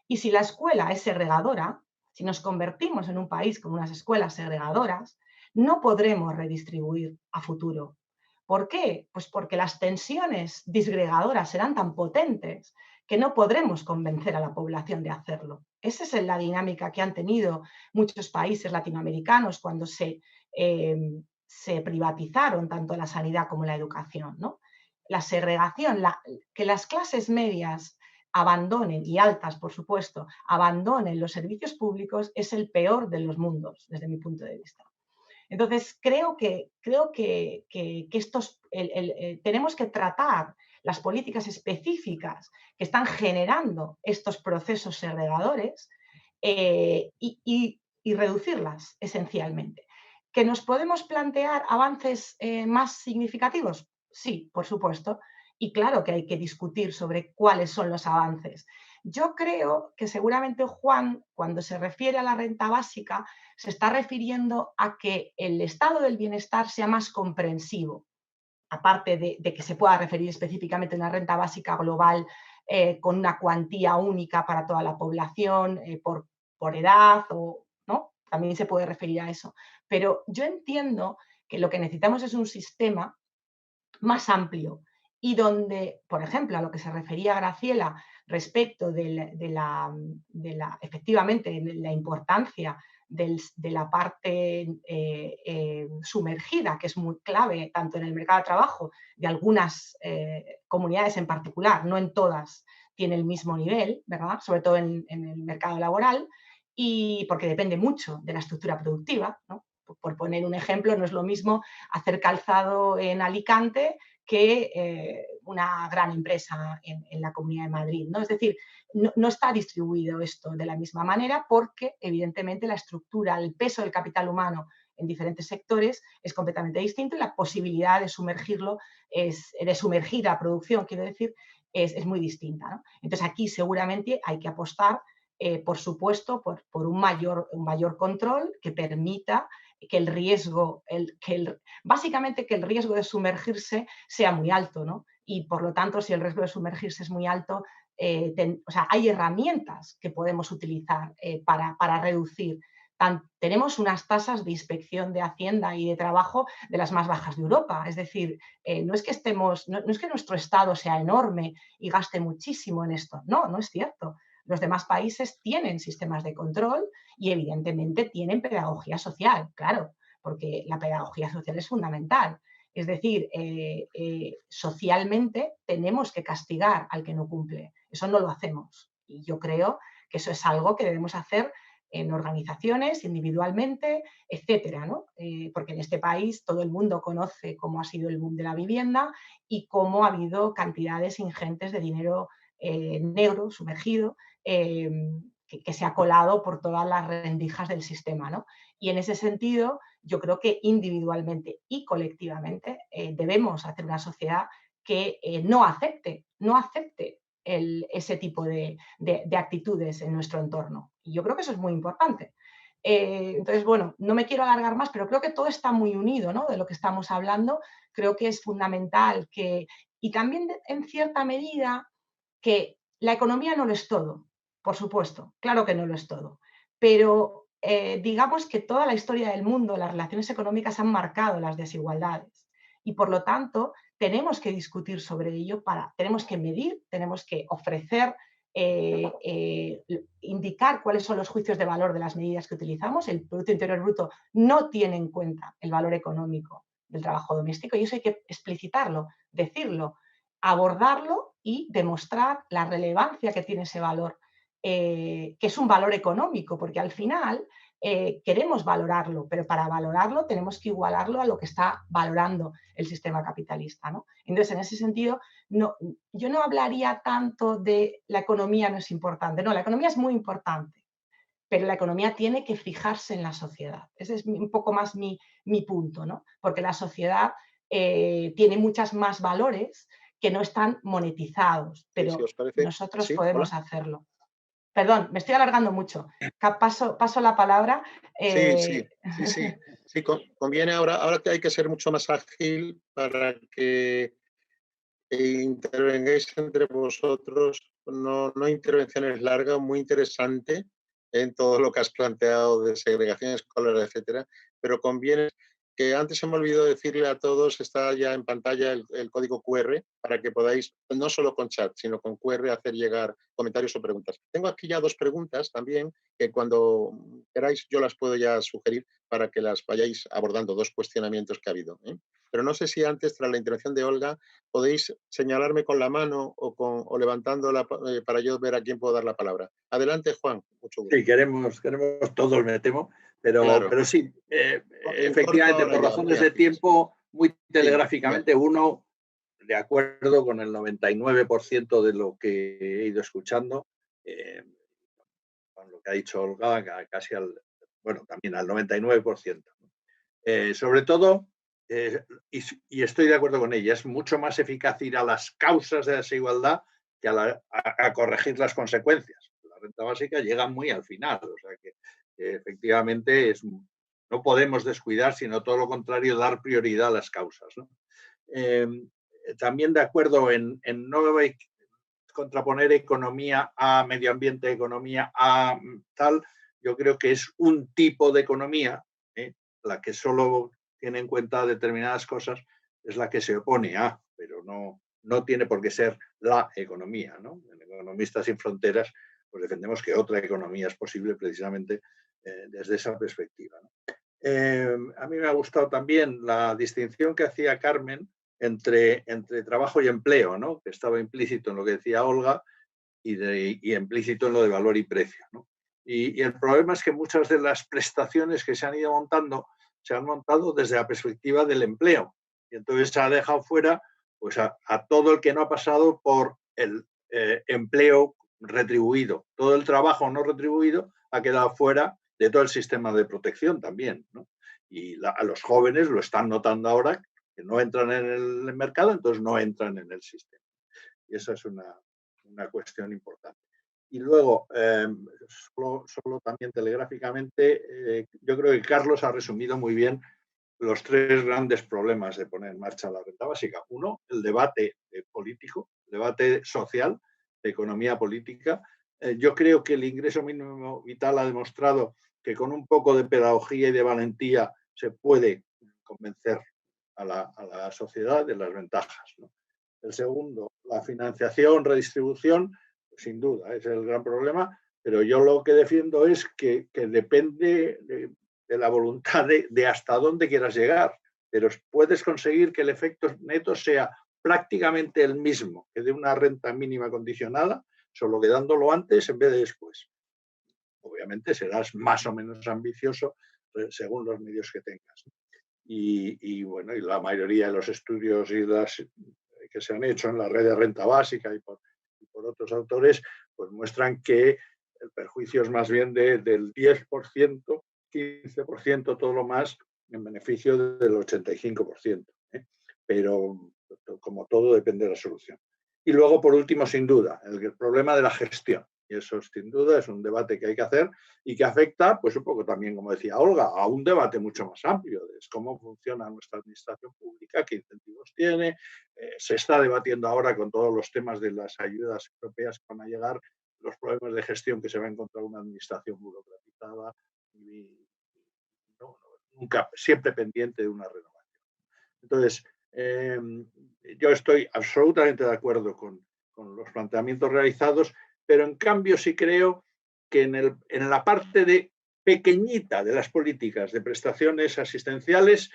Y si la escuela es segregadora, si nos convertimos en un país con unas escuelas segregadoras, no podremos redistribuir a futuro. ¿Por qué? Pues porque las tensiones disgregadoras serán tan potentes que no podremos convencer a la población de hacerlo. Esa es la dinámica que han tenido muchos países latinoamericanos cuando se privatizaron tanto la sanidad como la educación, ¿no? La segregación, que las clases medias abandonen, y altas por supuesto, abandonen los servicios públicos, es el peor de los mundos desde mi punto de vista. Entonces, creo que tenemos que tratar las políticas específicas que están generando estos procesos segregadores y reducirlas esencialmente. ¿Que nos podemos plantear avances más significativos? Sí, por supuesto. Y claro que hay que discutir sobre cuáles son los avances. Yo creo que seguramente Juan, cuando se refiere a la renta básica, se está refiriendo a que el estado del bienestar sea más comprensivo, aparte de que se pueda referir específicamente a una renta básica global con una cuantía única para toda la población, por edad, ¿no? También se puede referir a eso. Pero yo entiendo que lo que necesitamos es un sistema más amplio y donde, por ejemplo, a lo que se refería Graciela respecto efectivamente, de la importancia de la parte sumergida, que es muy clave tanto en el mercado de trabajo de algunas comunidades en particular, no en todas tiene el mismo nivel, ¿verdad? Sobre todo en el mercado laboral, y porque depende mucho de la estructura productiva, ¿no? Por poner un ejemplo, no es lo mismo hacer calzado en Alicante que una gran empresa en la Comunidad de Madrid, ¿no? Es decir, no está distribuido esto de la misma manera porque, evidentemente, la estructura, el peso del capital humano en diferentes sectores es completamente distinto y la posibilidad de sumergirlo, de sumergir la producción, quiero decir, es muy distinta, ¿no? Entonces, aquí seguramente hay que apostar, por supuesto, por un mayor control que permita que el riesgo, básicamente que el riesgo de sumergirse sea muy alto, ¿no? Y por lo tanto, si el riesgo de sumergirse es muy alto, o sea, hay herramientas que podemos utilizar para reducir. Tenemos unas tasas de inspección de Hacienda y de trabajo de las más bajas de Europa. Es decir, no es que nuestro Estado sea enorme y gaste muchísimo en esto. No, no es cierto. Los demás países tienen sistemas de control y evidentemente tienen pedagogía social, claro, porque la pedagogía social es fundamental. Es decir, socialmente tenemos que castigar al que no cumple. Eso no lo hacemos. Y yo creo que eso es algo que debemos hacer en organizaciones, individualmente, etcétera, ¿no? Porque en este país todo el mundo conoce cómo ha sido el boom de la vivienda y cómo ha habido cantidades ingentes de dinero negro, sumergido, que se ha colado por todas las rendijas del sistema, ¿no? Y en ese sentido, yo creo que individualmente y colectivamente debemos hacer una sociedad que no acepte ese tipo de actitudes en nuestro entorno. Y yo creo que eso es muy importante. Entonces, bueno, no me quiero alargar más, pero creo que todo está muy unido, ¿no? De lo que estamos hablando. Creo que es fundamental y también en cierta medida, que la economía no lo es todo, por supuesto, claro que no lo es todo, pero digamos que toda la historia del mundo, las relaciones económicas han marcado las desigualdades y por lo tanto tenemos que discutir sobre ello, tenemos que medir, tenemos que ofrecer, indicar cuáles son los juicios de valor de las medidas que utilizamos. El Producto Interior Bruto no tiene en cuenta el valor económico del trabajo doméstico y eso hay que explicitarlo, decirlo, abordarlo y demostrar la relevancia que tiene ese valor, que es un valor económico, porque al final queremos valorarlo, pero para valorarlo tenemos que igualarlo a lo que está valorando el sistema capitalista, ¿no? Entonces, en ese sentido, yo no hablaría tanto de la economía no es importante, no, la economía es muy importante, pero la economía tiene que fijarse en la sociedad. Ese es un poco más mi punto, ¿no? Porque la sociedad tiene muchos más valores que no están monetizados, pero si os parece, nosotros sí, podemos hola. hacerlo. Perdón, me estoy alargando mucho. Paso la palabra. Sí, conviene ahora que hay que ser mucho más ágil para que intervengáis entre vosotros, no intervenciones largas, muy interesante en todo lo que has planteado de segregación escolar, etcétera, pero conviene que antes se me olvidó decirle a todos, está ya en pantalla el código QR para que podáis, no solo con chat, sino con QR, hacer llegar comentarios o preguntas. Tengo aquí ya 2 preguntas también, que cuando queráis yo las puedo ya sugerir para que las vayáis abordando, 2 cuestionamientos que ha habido, ¿eh? Pero no sé si antes, tras la intervención de Olga, podéis señalarme con la mano o levantándola para yo ver a quién puedo dar la palabra. Adelante, Juan. Mucho gusto. Sí, queremos todos, me temo, Claro. pero sí, efectivamente, por razones de tiempo, muy telegráficamente, uno, de acuerdo con el 99% de lo que he ido escuchando, con lo que ha dicho Olga, casi también al 99%. Sobre todo, y estoy de acuerdo con ella, es mucho más eficaz ir a las causas de la desigualdad que a corregir las consecuencias. La renta básica llega muy al final, o sea que efectivamente no podemos descuidar, sino todo lo contrario, dar prioridad a las causas, ¿no? También de acuerdo en no contraponer economía a medio ambiente, economía a tal. Yo creo que es un tipo de economía, la que solo tiene en cuenta determinadas cosas, es la que se opone a, pero no tiene por qué ser la economía, ¿no? En Economistas Sin Fronteras pues defendemos que otra economía es posible precisamente desde esa perspectiva, ¿no? A mí me ha gustado también la distinción que hacía Carmen entre trabajo y empleo, ¿no? Que estaba implícito en lo que decía Olga y implícito en lo de valor y precio, ¿no? Y el problema es que muchas de las prestaciones que se han ido montando se han montado desde la perspectiva del empleo. Y entonces se ha dejado fuera pues, a todo el que no ha pasado por el empleo retribuido. Todo el trabajo no retribuido ha quedado fuera de todo el sistema de protección también, ¿no? Y a los jóvenes lo están notando ahora, que no entran en el mercado, entonces no entran en el sistema. Y esa es una cuestión importante. Y luego, solo también telegráficamente, yo creo que Carlos ha resumido muy bien los tres grandes problemas de poner en marcha la renta básica. Uno, el debate político, el debate social, de economía política. Yo creo que el ingreso mínimo vital ha demostrado que con un poco de pedagogía y de valentía se puede convencer a la sociedad de las ventajas, ¿no? El segundo, la financiación, redistribución, sin duda, es el gran problema, pero yo lo que defiendo es que depende de la voluntad de hasta dónde quieras llegar, pero puedes conseguir que el efecto neto sea prácticamente el mismo que de una renta mínima condicionada, solo que dándolo antes en vez de después. Obviamente serás más o menos ambicioso según los medios que tengas. Y bueno, y la mayoría de los estudios que se han hecho en la red de renta básica y por otros autores, pues muestran que el perjuicio es más bien del 10%, 15%, todo lo más, en beneficio del 85%. Pero como todo depende de la solución. Y luego, por último, sin duda, el problema de la gestión. Y eso, sin duda, es un debate que hay que hacer y que afecta, pues un poco también, como decía Olga, a un debate mucho más amplio de cómo funciona nuestra administración pública, qué incentivos tiene. Se está debatiendo ahora con todos los temas de las ayudas europeas que van a llegar, los problemas de gestión que se va a encontrar una administración burocratizada y nunca, siempre pendiente de una renovación. Entonces, yo estoy absolutamente de acuerdo con los planteamientos realizados, pero en cambio sí creo que en la parte pequeñita de las políticas de prestaciones asistenciales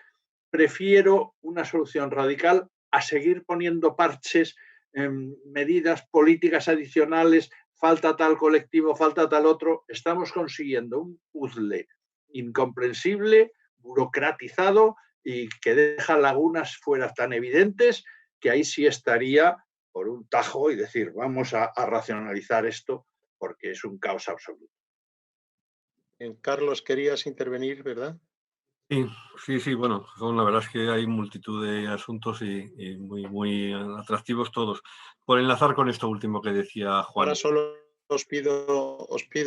prefiero una solución radical a seguir poniendo parches, medidas políticas adicionales, falta tal colectivo, falta tal otro. Estamos consiguiendo un puzzle incomprensible, burocratizado y que deja lagunas fuera tan evidentes que ahí sí estaría por un tajo y decir, vamos a racionalizar esto porque es un caos absoluto. Carlos, querías intervenir, ¿verdad? Sí, bueno, la verdad es que hay multitud de asuntos y muy atractivos todos. Por enlazar con esto último que decía Juan. Ahora solo os pido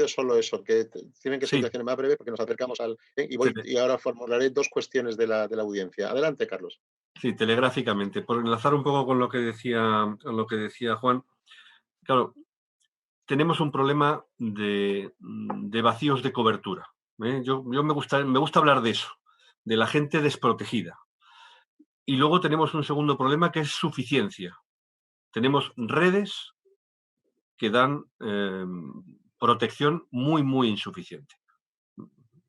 solo eso, que tienen que ser cuestiones más breves porque nos acercamos al... Y ahora formularé dos cuestiones de la audiencia. Adelante, Carlos. Sí, telegráficamente. Por enlazar un poco con lo que decía Juan, claro, tenemos un problema de vacíos de cobertura. Yo me gusta hablar de eso, de la gente desprotegida. Y luego tenemos un segundo problema que es suficiencia. Tenemos redes que dan protección muy insuficiente.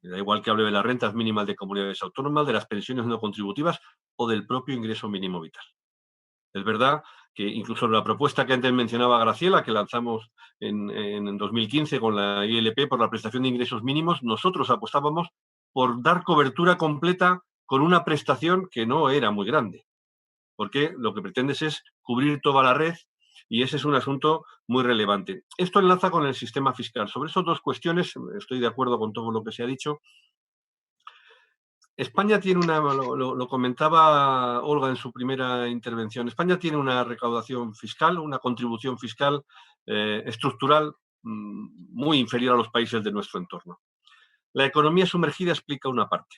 Da igual que hable de las rentas mínimas de comunidades autónomas, de las pensiones no contributivas o del propio ingreso mínimo vital. Es verdad que incluso la propuesta que antes mencionaba Graciela, que lanzamos en 2015 con la ILP por la prestación de ingresos mínimos, nosotros apostábamos por dar cobertura completa con una prestación que no era muy grande, porque lo que pretendes es cubrir toda la red y ese es un asunto muy relevante. Esto enlaza con el sistema fiscal. Sobre esas dos cuestiones estoy de acuerdo con todo lo que se ha dicho. España tiene lo comentaba Olga en su primera intervención, España tiene una recaudación fiscal, una contribución fiscal estructural muy inferior a los países de nuestro entorno. La economía sumergida explica una parte.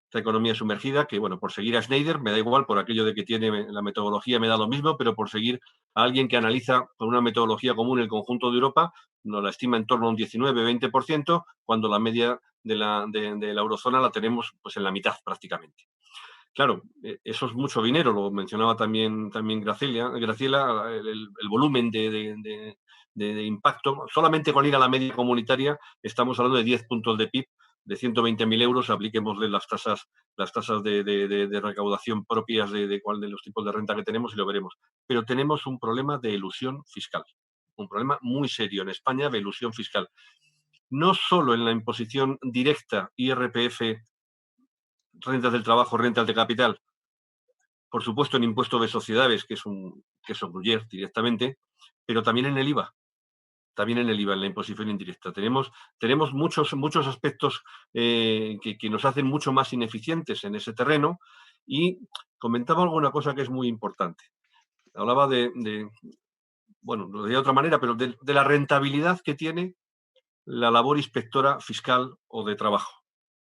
Esta economía sumergida, que bueno, por seguir a Schneider, me da igual, por aquello de que tiene la metodología me da lo mismo, pero por seguir a alguien que analiza con una metodología común el conjunto de Europa, nos la estima en torno a un 19-20%, cuando la media de la eurozona la tenemos pues en la mitad prácticamente. Claro, eso es mucho dinero, lo mencionaba también Graciela, el volumen de impacto. Solamente con ir a la media comunitaria estamos hablando de 10 puntos de PIB, de 120.000 euros, apliquémosle las tasas de recaudación propias de los tipos de renta que tenemos y lo veremos. Pero tenemos un problema de elusión fiscal, un problema muy serio en España de elusión fiscal. No solo en la imposición directa, IRPF, rentas del trabajo, rentas de capital, por supuesto en impuesto de sociedades, que es un gruyer directamente, pero también en el IVA. También en el IVA, en la imposición indirecta. Tenemos muchos aspectos que nos hacen mucho más ineficientes en ese terreno, y comentaba alguna cosa que es muy importante. Hablaba bueno, lo diría de otra manera, pero de la rentabilidad que tiene la labor inspectora fiscal o de trabajo.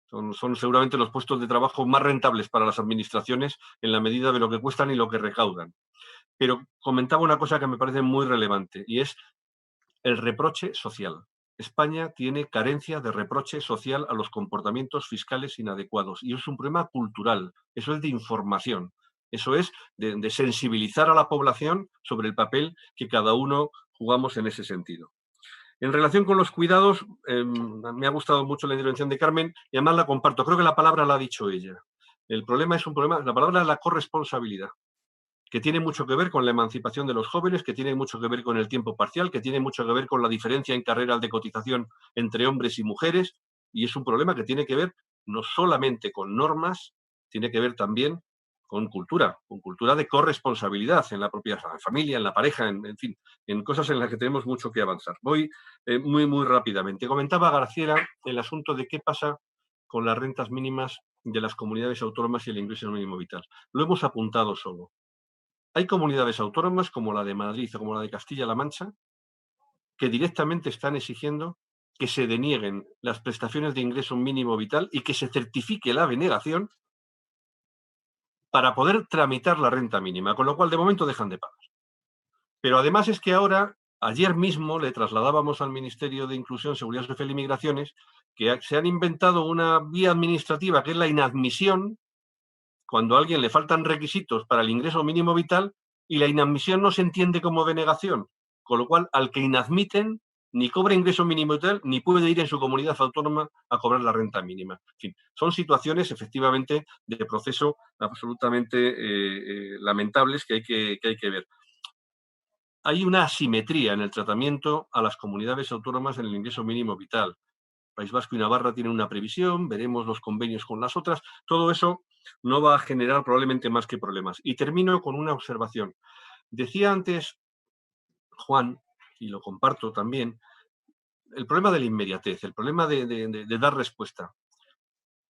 Son seguramente los puestos de trabajo más rentables para las administraciones en la medida de lo que cuestan y lo que recaudan. Pero comentaba una cosa que me parece muy relevante, y es el reproche social. España tiene carencia de reproche social a los comportamientos fiscales inadecuados, y es un problema cultural, eso es de información, eso es de sensibilizar a la población sobre el papel que cada uno jugamos en ese sentido. En relación con los cuidados, me ha gustado mucho la intervención de Carmen y además la comparto. Creo que la palabra la ha dicho ella. El problema es la palabra es la corresponsabilidad, que tiene mucho que ver con la emancipación de los jóvenes, que tiene mucho que ver con el tiempo parcial, que tiene mucho que ver con la diferencia en carreras de cotización entre hombres y mujeres, y es un problema que tiene que ver no solamente con normas, tiene que ver también con cultura de corresponsabilidad en la propia familia, en la pareja, en fin, en cosas en las que tenemos mucho que avanzar. Voy muy rápidamente. Comentaba Graciela el asunto de qué pasa con las rentas mínimas de las comunidades autónomas y el ingreso mínimo vital. Lo hemos apuntado solo. Hay comunidades autónomas como la de Madrid o como la de Castilla-La Mancha que directamente están exigiendo que se denieguen las prestaciones de ingreso mínimo vital y que se certifique la denegación para poder tramitar la renta mínima, con lo cual de momento dejan de pagar. Pero además es que ahora, ayer mismo le trasladábamos al Ministerio de Inclusión, Seguridad Social y Migraciones que se han inventado una vía administrativa que es la inadmisión cuando a alguien le faltan requisitos para el ingreso mínimo vital, y la inadmisión no se entiende como denegación, con lo cual al que inadmiten ni cobra ingreso mínimo vital ni puede ir en su comunidad autónoma a cobrar la renta mínima. En fin, son situaciones efectivamente de proceso absolutamente lamentables que hay que ver. Hay una asimetría en el tratamiento a las comunidades autónomas en el ingreso mínimo vital. País Vasco y Navarra tienen una previsión, veremos los convenios con las otras, todo eso no va a generar probablemente más que problemas. Y termino con una observación. Decía antes Juan, y lo comparto también, el problema de la inmediatez, el problema de dar respuesta.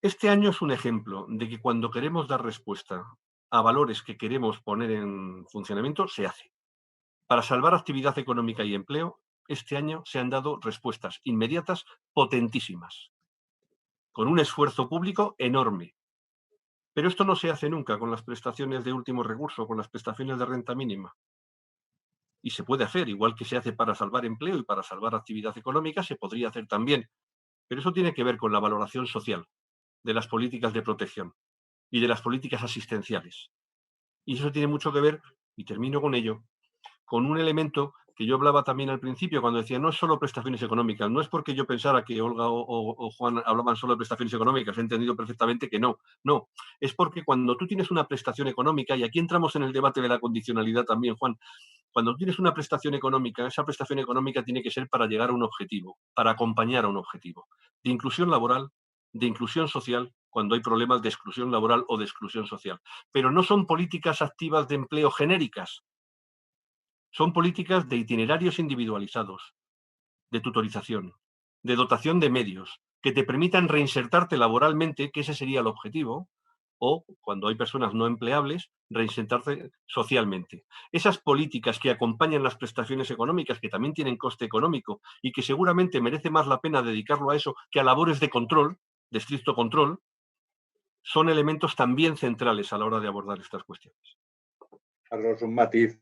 Este año es un ejemplo de que cuando queremos dar respuesta a valores que queremos poner en funcionamiento, se hace. Para salvar actividad económica y empleo, este año se han dado respuestas inmediatas potentísimas, con un esfuerzo público enorme. Pero esto no se hace nunca con las prestaciones de último recurso, con las prestaciones de renta mínima. Y se puede hacer, igual que se hace para salvar empleo y para salvar actividad económica, se podría hacer también. Pero eso tiene que ver con la valoración social de las políticas de protección y de las políticas asistenciales. Y eso tiene mucho que ver, y termino con ello, con un elemento que yo hablaba también al principio, cuando decía, no es solo prestaciones económicas, no es porque yo pensara que Olga o Juan hablaban solo de prestaciones económicas, he entendido perfectamente que no, es porque cuando tú tienes una prestación económica, y aquí entramos en el debate de la condicionalidad también, Juan, cuando tienes una prestación económica, esa prestación económica tiene que ser para llegar a un objetivo, para acompañar a un objetivo, de inclusión laboral, de inclusión social, cuando hay problemas de exclusión laboral o de exclusión social. Pero no son políticas activas de empleo genéricas, son políticas de itinerarios individualizados, de tutorización, de dotación de medios, que te permitan reinsertarte laboralmente, que ese sería el objetivo, o, cuando hay personas no empleables, reinsertarse socialmente. Esas políticas que acompañan las prestaciones económicas, que también tienen coste económico y que seguramente merece más la pena dedicarlo a eso que a labores de control, de estricto control, son elementos también centrales a la hora de abordar estas cuestiones. Carlos, un matiz.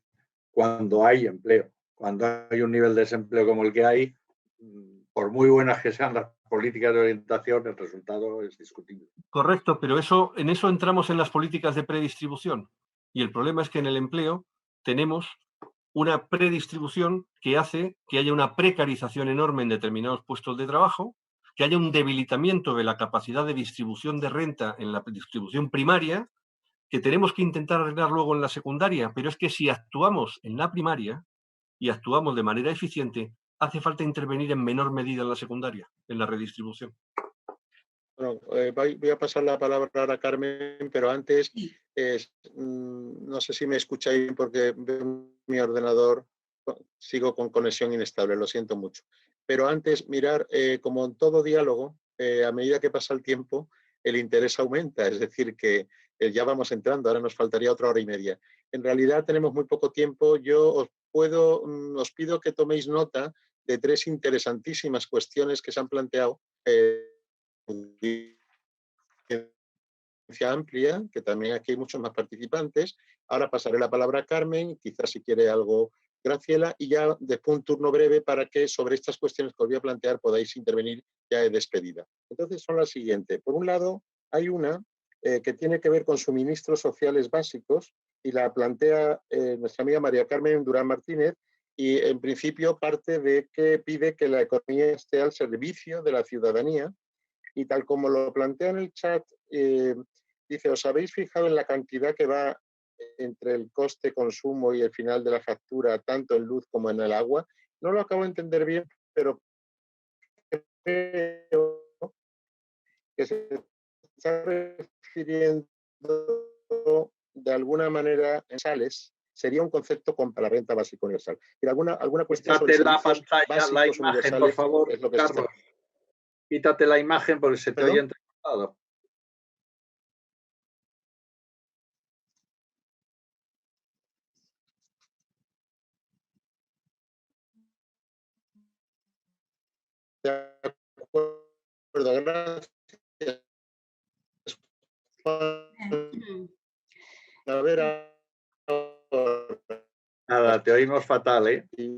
Cuando hay empleo, cuando hay un nivel de desempleo como el que hay, por muy buenas que sean las políticas de orientación, el resultado es discutible. Correcto, pero en eso entramos en las políticas de predistribución. Y el problema es que en el empleo tenemos una predistribución que hace que haya una precarización enorme en determinados puestos de trabajo, que haya un debilitamiento de la capacidad de distribución de renta en la distribución primaria, que tenemos que intentar arreglar luego en la secundaria, pero es que si actuamos en la primaria y actuamos de manera eficiente, hace falta intervenir en menor medida en la secundaria, en la redistribución. Bueno, voy a pasar la palabra ahora a Carmen, pero antes, no sé si me escucháis porque veo mi ordenador, sigo con conexión inestable, lo siento mucho. Pero antes, mirar, como en todo diálogo, a medida que pasa el tiempo, el interés aumenta, es decir, que ya vamos entrando, ahora nos faltaría otra hora y media. En realidad tenemos muy poco tiempo, yo os pido que toméis nota de 3 interesantísimas cuestiones que se han planteado. Amplia, que también aquí hay muchos más participantes. Ahora pasaré la palabra a Carmen, quizás si quiere algo Graciela, y ya después un turno breve para que sobre estas cuestiones que os voy a plantear podáis intervenir ya de despedida. Entonces son las siguientes. Por un lado, hay una que tiene que ver con suministros sociales básicos y la plantea nuestra amiga María Carmen Durán Martínez, y en principio parte de que pide que la economía esté al servicio de la ciudadanía. Y tal como lo plantea en el chat, dice, ¿os habéis fijado en la cantidad que va entre el coste consumo y el final de la factura, tanto en luz como en el agua? No lo acabo de entender bien, pero creo que se está refiriendo de alguna manera en sales. Sería un concepto para la renta básica universal. Y alguna cuestión sobre la servicios pantalla, la imagen, por favor, es lo que Carlos. Quítate la imagen porque se te oye entrecortado. De acuerdo, gracias. A ver, nada, te oímos fatal, ¿eh? Y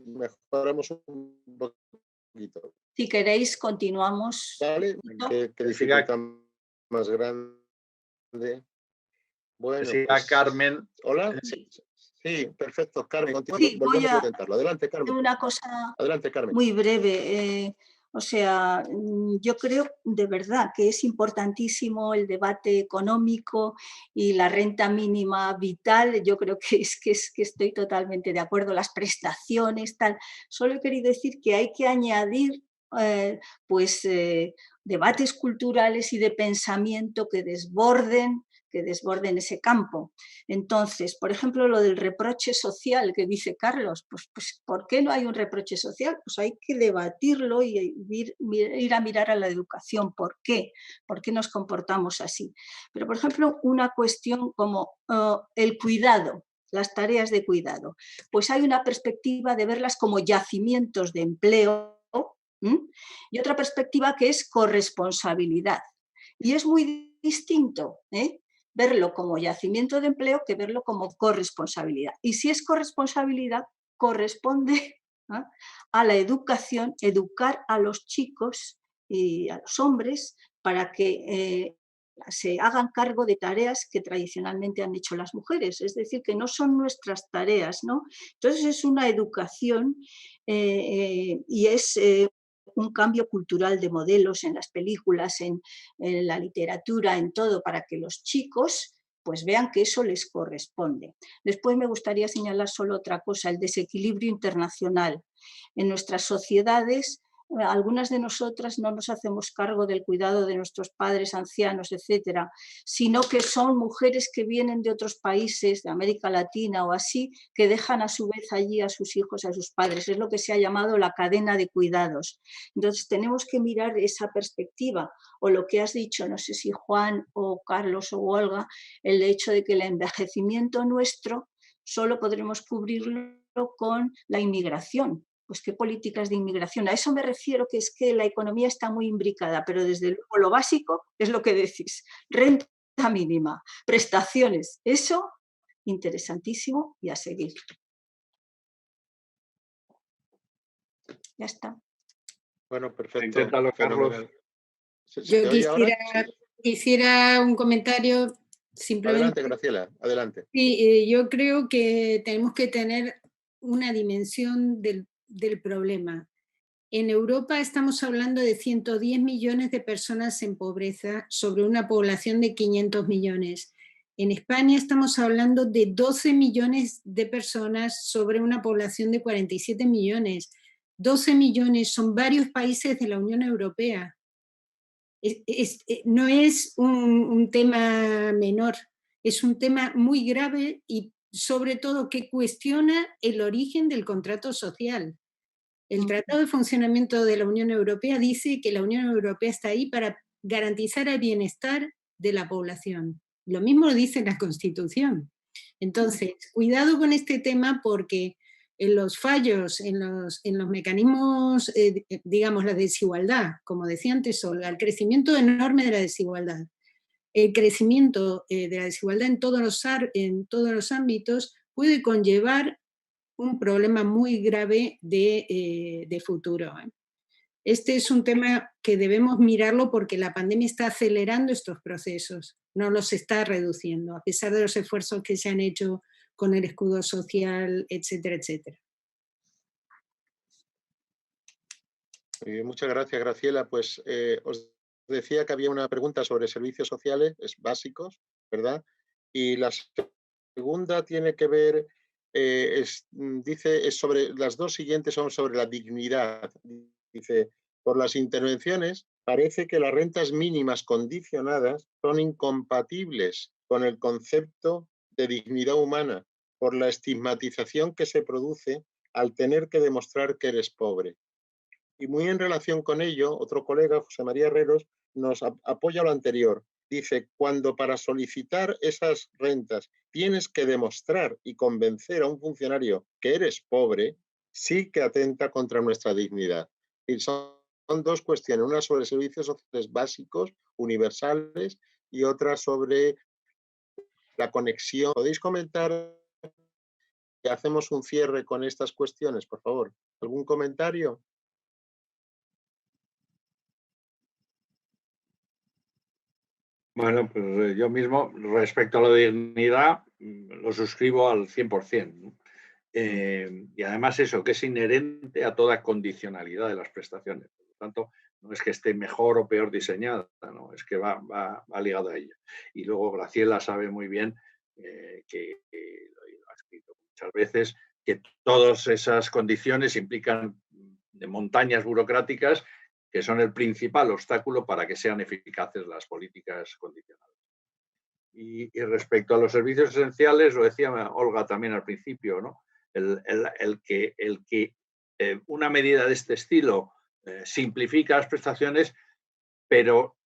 mejoramos un poquito. Si queréis, continuamos. ¿Vale? ¿Qué dificultad más grande? Bueno, pues, Carmen. ¿Hola? Sí, perfecto. Carmen, continúa. Sí, volvemos a intentarlo. Adelante, Carmen. Una cosa Adelante, Carmen. muy breve. O sea, yo creo de verdad que es importantísimo el debate económico y la renta mínima vital. Yo creo que estoy totalmente de acuerdo. Las prestaciones, tal. Solo he querido decir que hay que añadir debates culturales y de pensamiento que desborden ese campo. Entonces, por ejemplo, lo del reproche social que dice Carlos, pues ¿por qué no hay un reproche social? Pues hay que debatirlo y ir a mirar a la educación. ¿Por qué? ¿Por qué nos comportamos así? Pero, por ejemplo, una cuestión como el cuidado, las tareas de cuidado, pues hay una perspectiva de verlas como yacimientos de empleo y otra perspectiva que es corresponsabilidad. Y es muy distinto, verlo como yacimiento de empleo que verlo como corresponsabilidad. Y si es corresponsabilidad, corresponde a la educación, educar a los chicos y a los hombres para que se hagan cargo de tareas que tradicionalmente han hecho las mujeres, es decir, que no son nuestras tareas, ¿no? Entonces es una educación y es un cambio cultural de modelos en las películas, en la literatura, en todo, para que los chicos pues vean que eso les corresponde. Después me gustaría señalar solo otra cosa, el desequilibrio internacional. En nuestras sociedades algunas de nosotras no nos hacemos cargo del cuidado de nuestros padres ancianos, etcétera, sino que son mujeres que vienen de otros países, de América Latina o así, que dejan a su vez allí a sus hijos, a sus padres. Es lo que se ha llamado la cadena de cuidados. Entonces tenemos que mirar esa perspectiva, o lo que has dicho, no sé si Juan o Carlos o Olga, el hecho de que el envejecimiento nuestro solo podremos cubrirlo con la inmigración. Pues qué políticas de inmigración. A eso me refiero, que es que la economía está muy imbricada, pero desde luego lo básico es lo que decís, renta mínima, prestaciones, eso interesantísimo y a seguir. Ya está. Bueno, perfecto. Inténtalo, Carlos. Yo quisiera un comentario simplemente. Adelante, Graciela, adelante. Sí, yo creo que tenemos que tener una dimensión del problema. En Europa estamos hablando de 110 millones de personas en pobreza sobre una población de 500 millones. En España estamos hablando de 12 millones de personas sobre una población de 47 millones. 12 millones son varios países de la Unión Europea. No es un tema menor, es un tema muy grave y sobre todo que cuestiona el origen del contrato social. El Tratado de Funcionamiento de la Unión Europea dice que la Unión Europea está ahí para garantizar el bienestar de la población. Lo mismo dice la Constitución. Entonces, cuidado con este tema porque en los fallos, en los mecanismos, digamos, la desigualdad, como decía antes Olga, el crecimiento enorme de la desigualdad, el crecimiento de la desigualdad en todos los ámbitos puede conllevar un problema muy grave de futuro. Este es un tema que debemos mirarlo porque la pandemia está acelerando estos procesos, no los está reduciendo, a pesar de los esfuerzos que se han hecho con el escudo social, etcétera, etcétera. Muchas gracias, Graciela. Pues os decía que había una pregunta sobre servicios sociales básicos, ¿verdad? Y la segunda tiene que ver, sobre las dos siguientes son sobre la dignidad. Dice, por las intervenciones parece que las rentas mínimas condicionadas son incompatibles con el concepto de dignidad humana por la estigmatización que se produce al tener que demostrar que eres pobre. Y muy en relación con ello, otro colega, José María Herreros, nos apoya lo anterior. Dice, cuando para solicitar esas rentas tienes que demostrar y convencer a un funcionario que eres pobre, sí que atenta contra nuestra dignidad. Y son dos cuestiones, una sobre servicios sociales básicos, universales, y otra sobre la conexión. ¿Podéis comentar que hacemos un cierre con estas cuestiones, por favor? ¿Algún comentario? Bueno, pues yo mismo, respecto a la dignidad, lo suscribo al 100%, ¿no? Y además eso, que es inherente a toda condicionalidad de las prestaciones. Por lo tanto, no es que esté mejor o peor diseñada, ¿no? Es que va ligado a ella. Y luego Graciela sabe muy bien que lo ha escrito muchas veces, que todas esas condiciones implican de montañas burocráticas que son el principal obstáculo para que sean eficaces las políticas condicionales. Y respecto a los servicios esenciales, lo decía Olga también al principio, ¿no? El que una medida de este estilo simplifica las prestaciones, pero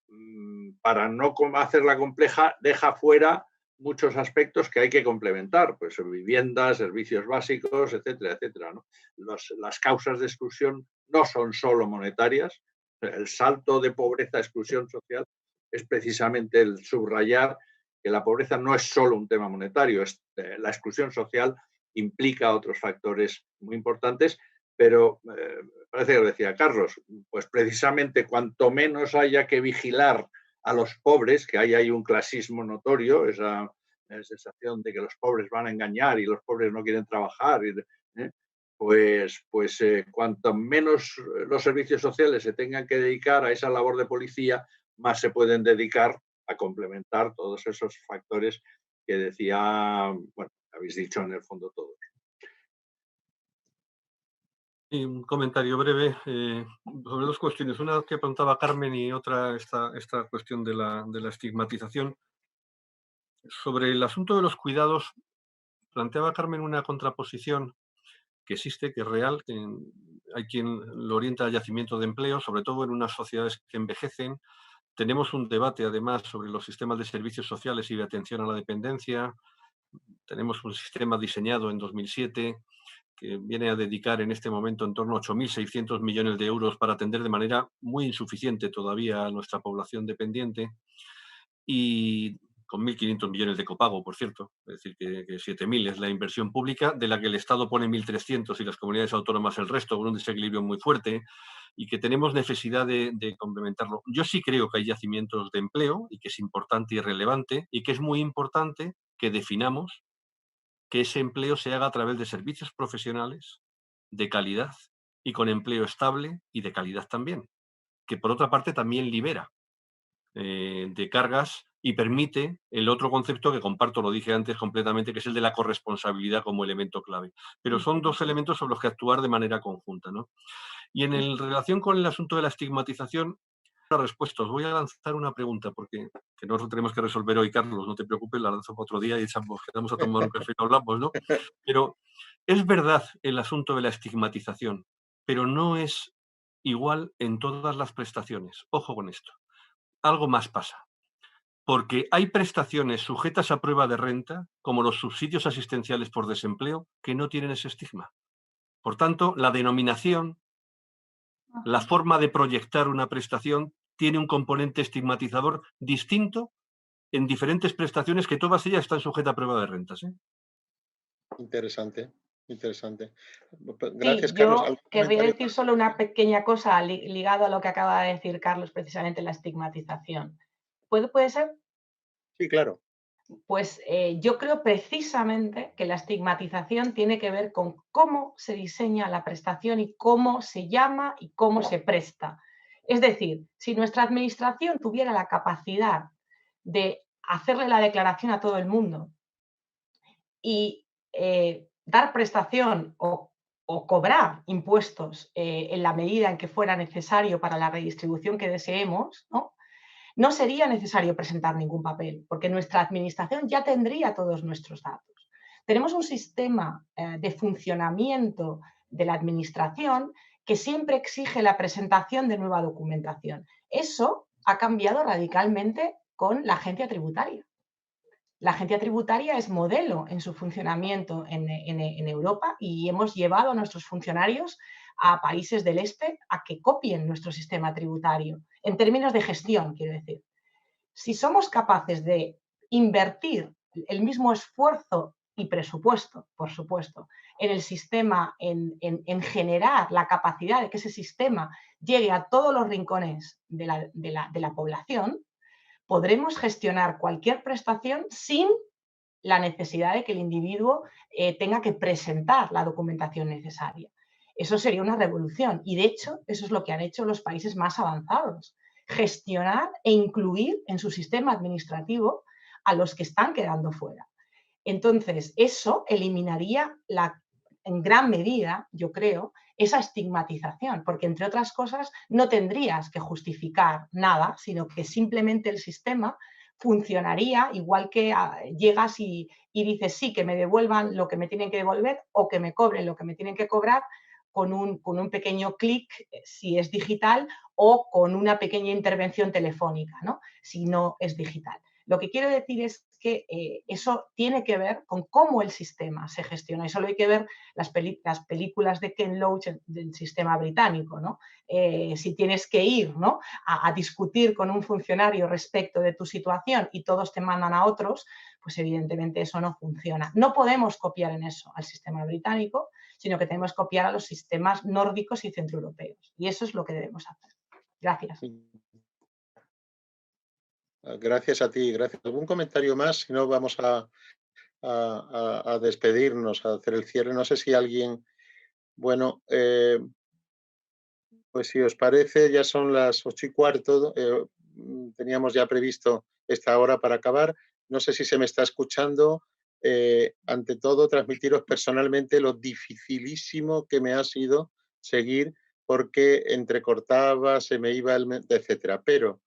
para no hacerla compleja, deja fuera muchos aspectos que hay que complementar, pues viviendas, servicios básicos, etcétera, etcétera, ¿no? Las causas de exclusión no son solo monetarias. El salto de pobreza a exclusión social es precisamente el subrayar que la pobreza no es solo un tema monetario, la exclusión social implica otros factores muy importantes, pero parece que lo decía Carlos, pues precisamente cuanto menos haya que vigilar a los pobres, que hay un clasismo notorio, esa sensación de que los pobres van a engañar y los pobres no quieren trabajar, pues cuanto menos los servicios sociales se tengan que dedicar a esa labor de policía, más se pueden dedicar a complementar todos esos factores que decía, bueno, habéis dicho en el fondo todos. Y un comentario breve sobre dos cuestiones. Una que apuntaba Carmen y otra esta cuestión de la estigmatización. Sobre el asunto de los cuidados, planteaba Carmen una contraposición que existe, que es real, que hay quien lo orienta al yacimiento de empleo, sobre todo en unas sociedades que envejecen. Tenemos un debate, además, sobre los sistemas de servicios sociales y de atención a la dependencia. Tenemos un sistema diseñado en 2007 que viene a dedicar en este momento en torno a 8.600 millones de euros para atender de manera muy insuficiente todavía a nuestra población dependiente y con 1.500 millones de copago, por cierto. Es decir, que 7.000 es la inversión pública, de la que el Estado pone 1.300 y las comunidades autónomas el resto, con un desequilibrio muy fuerte, y que tenemos necesidad de complementarlo. Yo sí creo que hay yacimientos de empleo y que es importante y relevante, y que es muy importante que definamos que ese empleo se haga a través de servicios profesionales de calidad y con empleo estable y de calidad también, que por otra parte también libera de cargas y permite el otro concepto que comparto, lo dije antes completamente, que es el de la corresponsabilidad como elemento clave. Pero son dos elementos sobre los que actuar de manera conjunta, ¿no? Y en relación con el asunto de la estigmatización, una respuesta. Os voy a lanzar una pregunta, porque que no lo tenemos que resolver hoy, Carlos, no te preocupes, la lanzo para otro día y quedamos a tomar un café y hablamos, ¿no? Pero es verdad el asunto de la estigmatización, pero no es igual en todas las prestaciones. Ojo con esto. Algo más pasa. Porque hay prestaciones sujetas a prueba de renta, como los subsidios asistenciales por desempleo, que no tienen ese estigma. Por tanto, la denominación, la forma de proyectar una prestación tiene un componente estigmatizador distinto en diferentes prestaciones, que todas ellas están sujetas a prueba de rentas. Interesante, interesante. Gracias, Sí, Carlos. Yo querría decir solo una pequeña cosa ligado a lo que acaba de decir Carlos, precisamente la estigmatización. ¿Puede ser? Sí, claro. Pues yo creo precisamente que la estigmatización tiene que ver con cómo se diseña la prestación y cómo se llama y cómo se presta. Es decir, si nuestra administración tuviera la capacidad de hacerle la declaración a todo el mundo y dar prestación o cobrar impuestos en la medida en que fuera necesario para la redistribución que deseemos, ¿no? No sería necesario presentar ningún papel, porque nuestra administración ya tendría todos nuestros datos. Tenemos un sistema de funcionamiento de la administración que siempre exige la presentación de nueva documentación. Eso ha cambiado radicalmente con la agencia tributaria. La agencia tributaria es modelo en su funcionamiento en Europa y hemos llevado a nuestros funcionarios a países del este a que copien nuestro sistema tributario, en términos de gestión, quiero decir. Si somos capaces de invertir el mismo esfuerzo y presupuesto, por supuesto, en el sistema, en generar la capacidad de que ese sistema llegue a todos los rincones de la población, podremos gestionar cualquier prestación sin la necesidad de que el individuo tenga que presentar la documentación necesaria. Eso sería una revolución y, de hecho, eso es lo que han hecho los países más avanzados. Gestionar e incluir en su sistema administrativo a los que están quedando fuera. Entonces, eso eliminaría en gran medida, yo creo, esa estigmatización, porque, entre otras cosas, no tendrías que justificar nada, sino que simplemente el sistema funcionaría igual que llegas y dices sí, que me devuelvan lo que me tienen que devolver o que me cobren lo que me tienen que cobrar con un pequeño clic si es digital o con una pequeña intervención telefónica, ¿no? Si no es digital. Lo que quiero decir es que eso tiene que ver con cómo el sistema se gestiona y solo hay que ver las películas de Ken Loach del sistema británico, ¿no? Si tienes que ir, ¿no? a discutir con un funcionario respecto de tu situación y todos te mandan a otros, pues evidentemente eso no funciona. No podemos copiar en eso al sistema británico, sino que tenemos que copiar a los sistemas nórdicos y centroeuropeos. Y eso es lo que debemos hacer. Gracias. Gracias a ti, gracias. ¿Algún comentario más? Si no, vamos a despedirnos, a hacer el cierre. No sé si alguien... Bueno, pues si os parece, ya son las 8:15. Teníamos ya previsto esta hora para acabar. No sé si se me está escuchando. Ante todo, transmitiros personalmente lo dificilísimo que me ha sido seguir porque entrecortaba, se me iba etcétera. Pero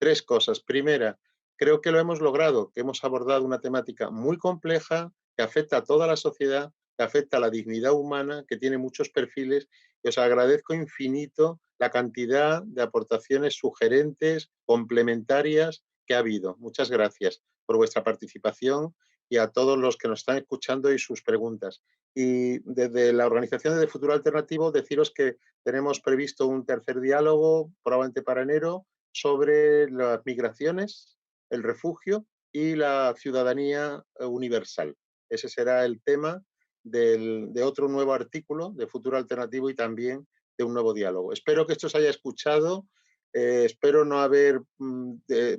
3 cosas. Primera, creo que lo hemos logrado, que hemos abordado una temática muy compleja que afecta a toda la sociedad, que afecta a la dignidad humana, que tiene muchos perfiles, y os agradezco infinito la cantidad de aportaciones sugerentes, complementarias que ha habido. Muchas gracias por vuestra participación y a todos los que nos están escuchando y sus preguntas. Y desde la Organización de Futuro Alternativo, deciros que tenemos previsto un tercer diálogo, probablemente para enero, sobre las migraciones, el refugio y la ciudadanía universal. Ese será el tema de otro nuevo artículo de Futuro Alternativo y también de un nuevo diálogo. Espero que esto se haya escuchado, espero no haber,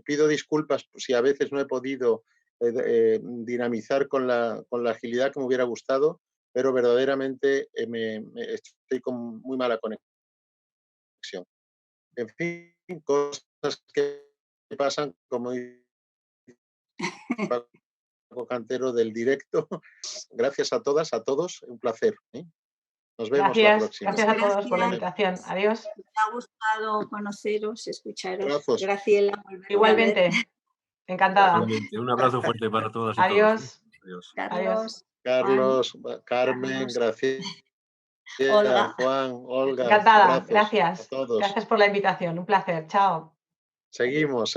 pido disculpas si a veces no he podido dinamizar con la agilidad que me hubiera gustado, pero verdaderamente estoy con muy mala conexión. En fin, cosas que pasan, como dice Paco Cantero, del directo. Gracias a todas, a todos, un placer. Nos vemos la próxima. Gracias a todos por la invitación. Adiós. Me ha gustado conoceros, escucharos. Abrazos. Graciela. Igualmente. Encantada. Igualmente. Un abrazo fuerte para todas y Adiós. todos. Adiós. Carlos. Carlos, Carmen, Carlos. gracias. Olga. Juan, Olga. Encantada. Abrazos Gracias. a todos. Gracias por la invitación. Un placer. Chao. Seguimos.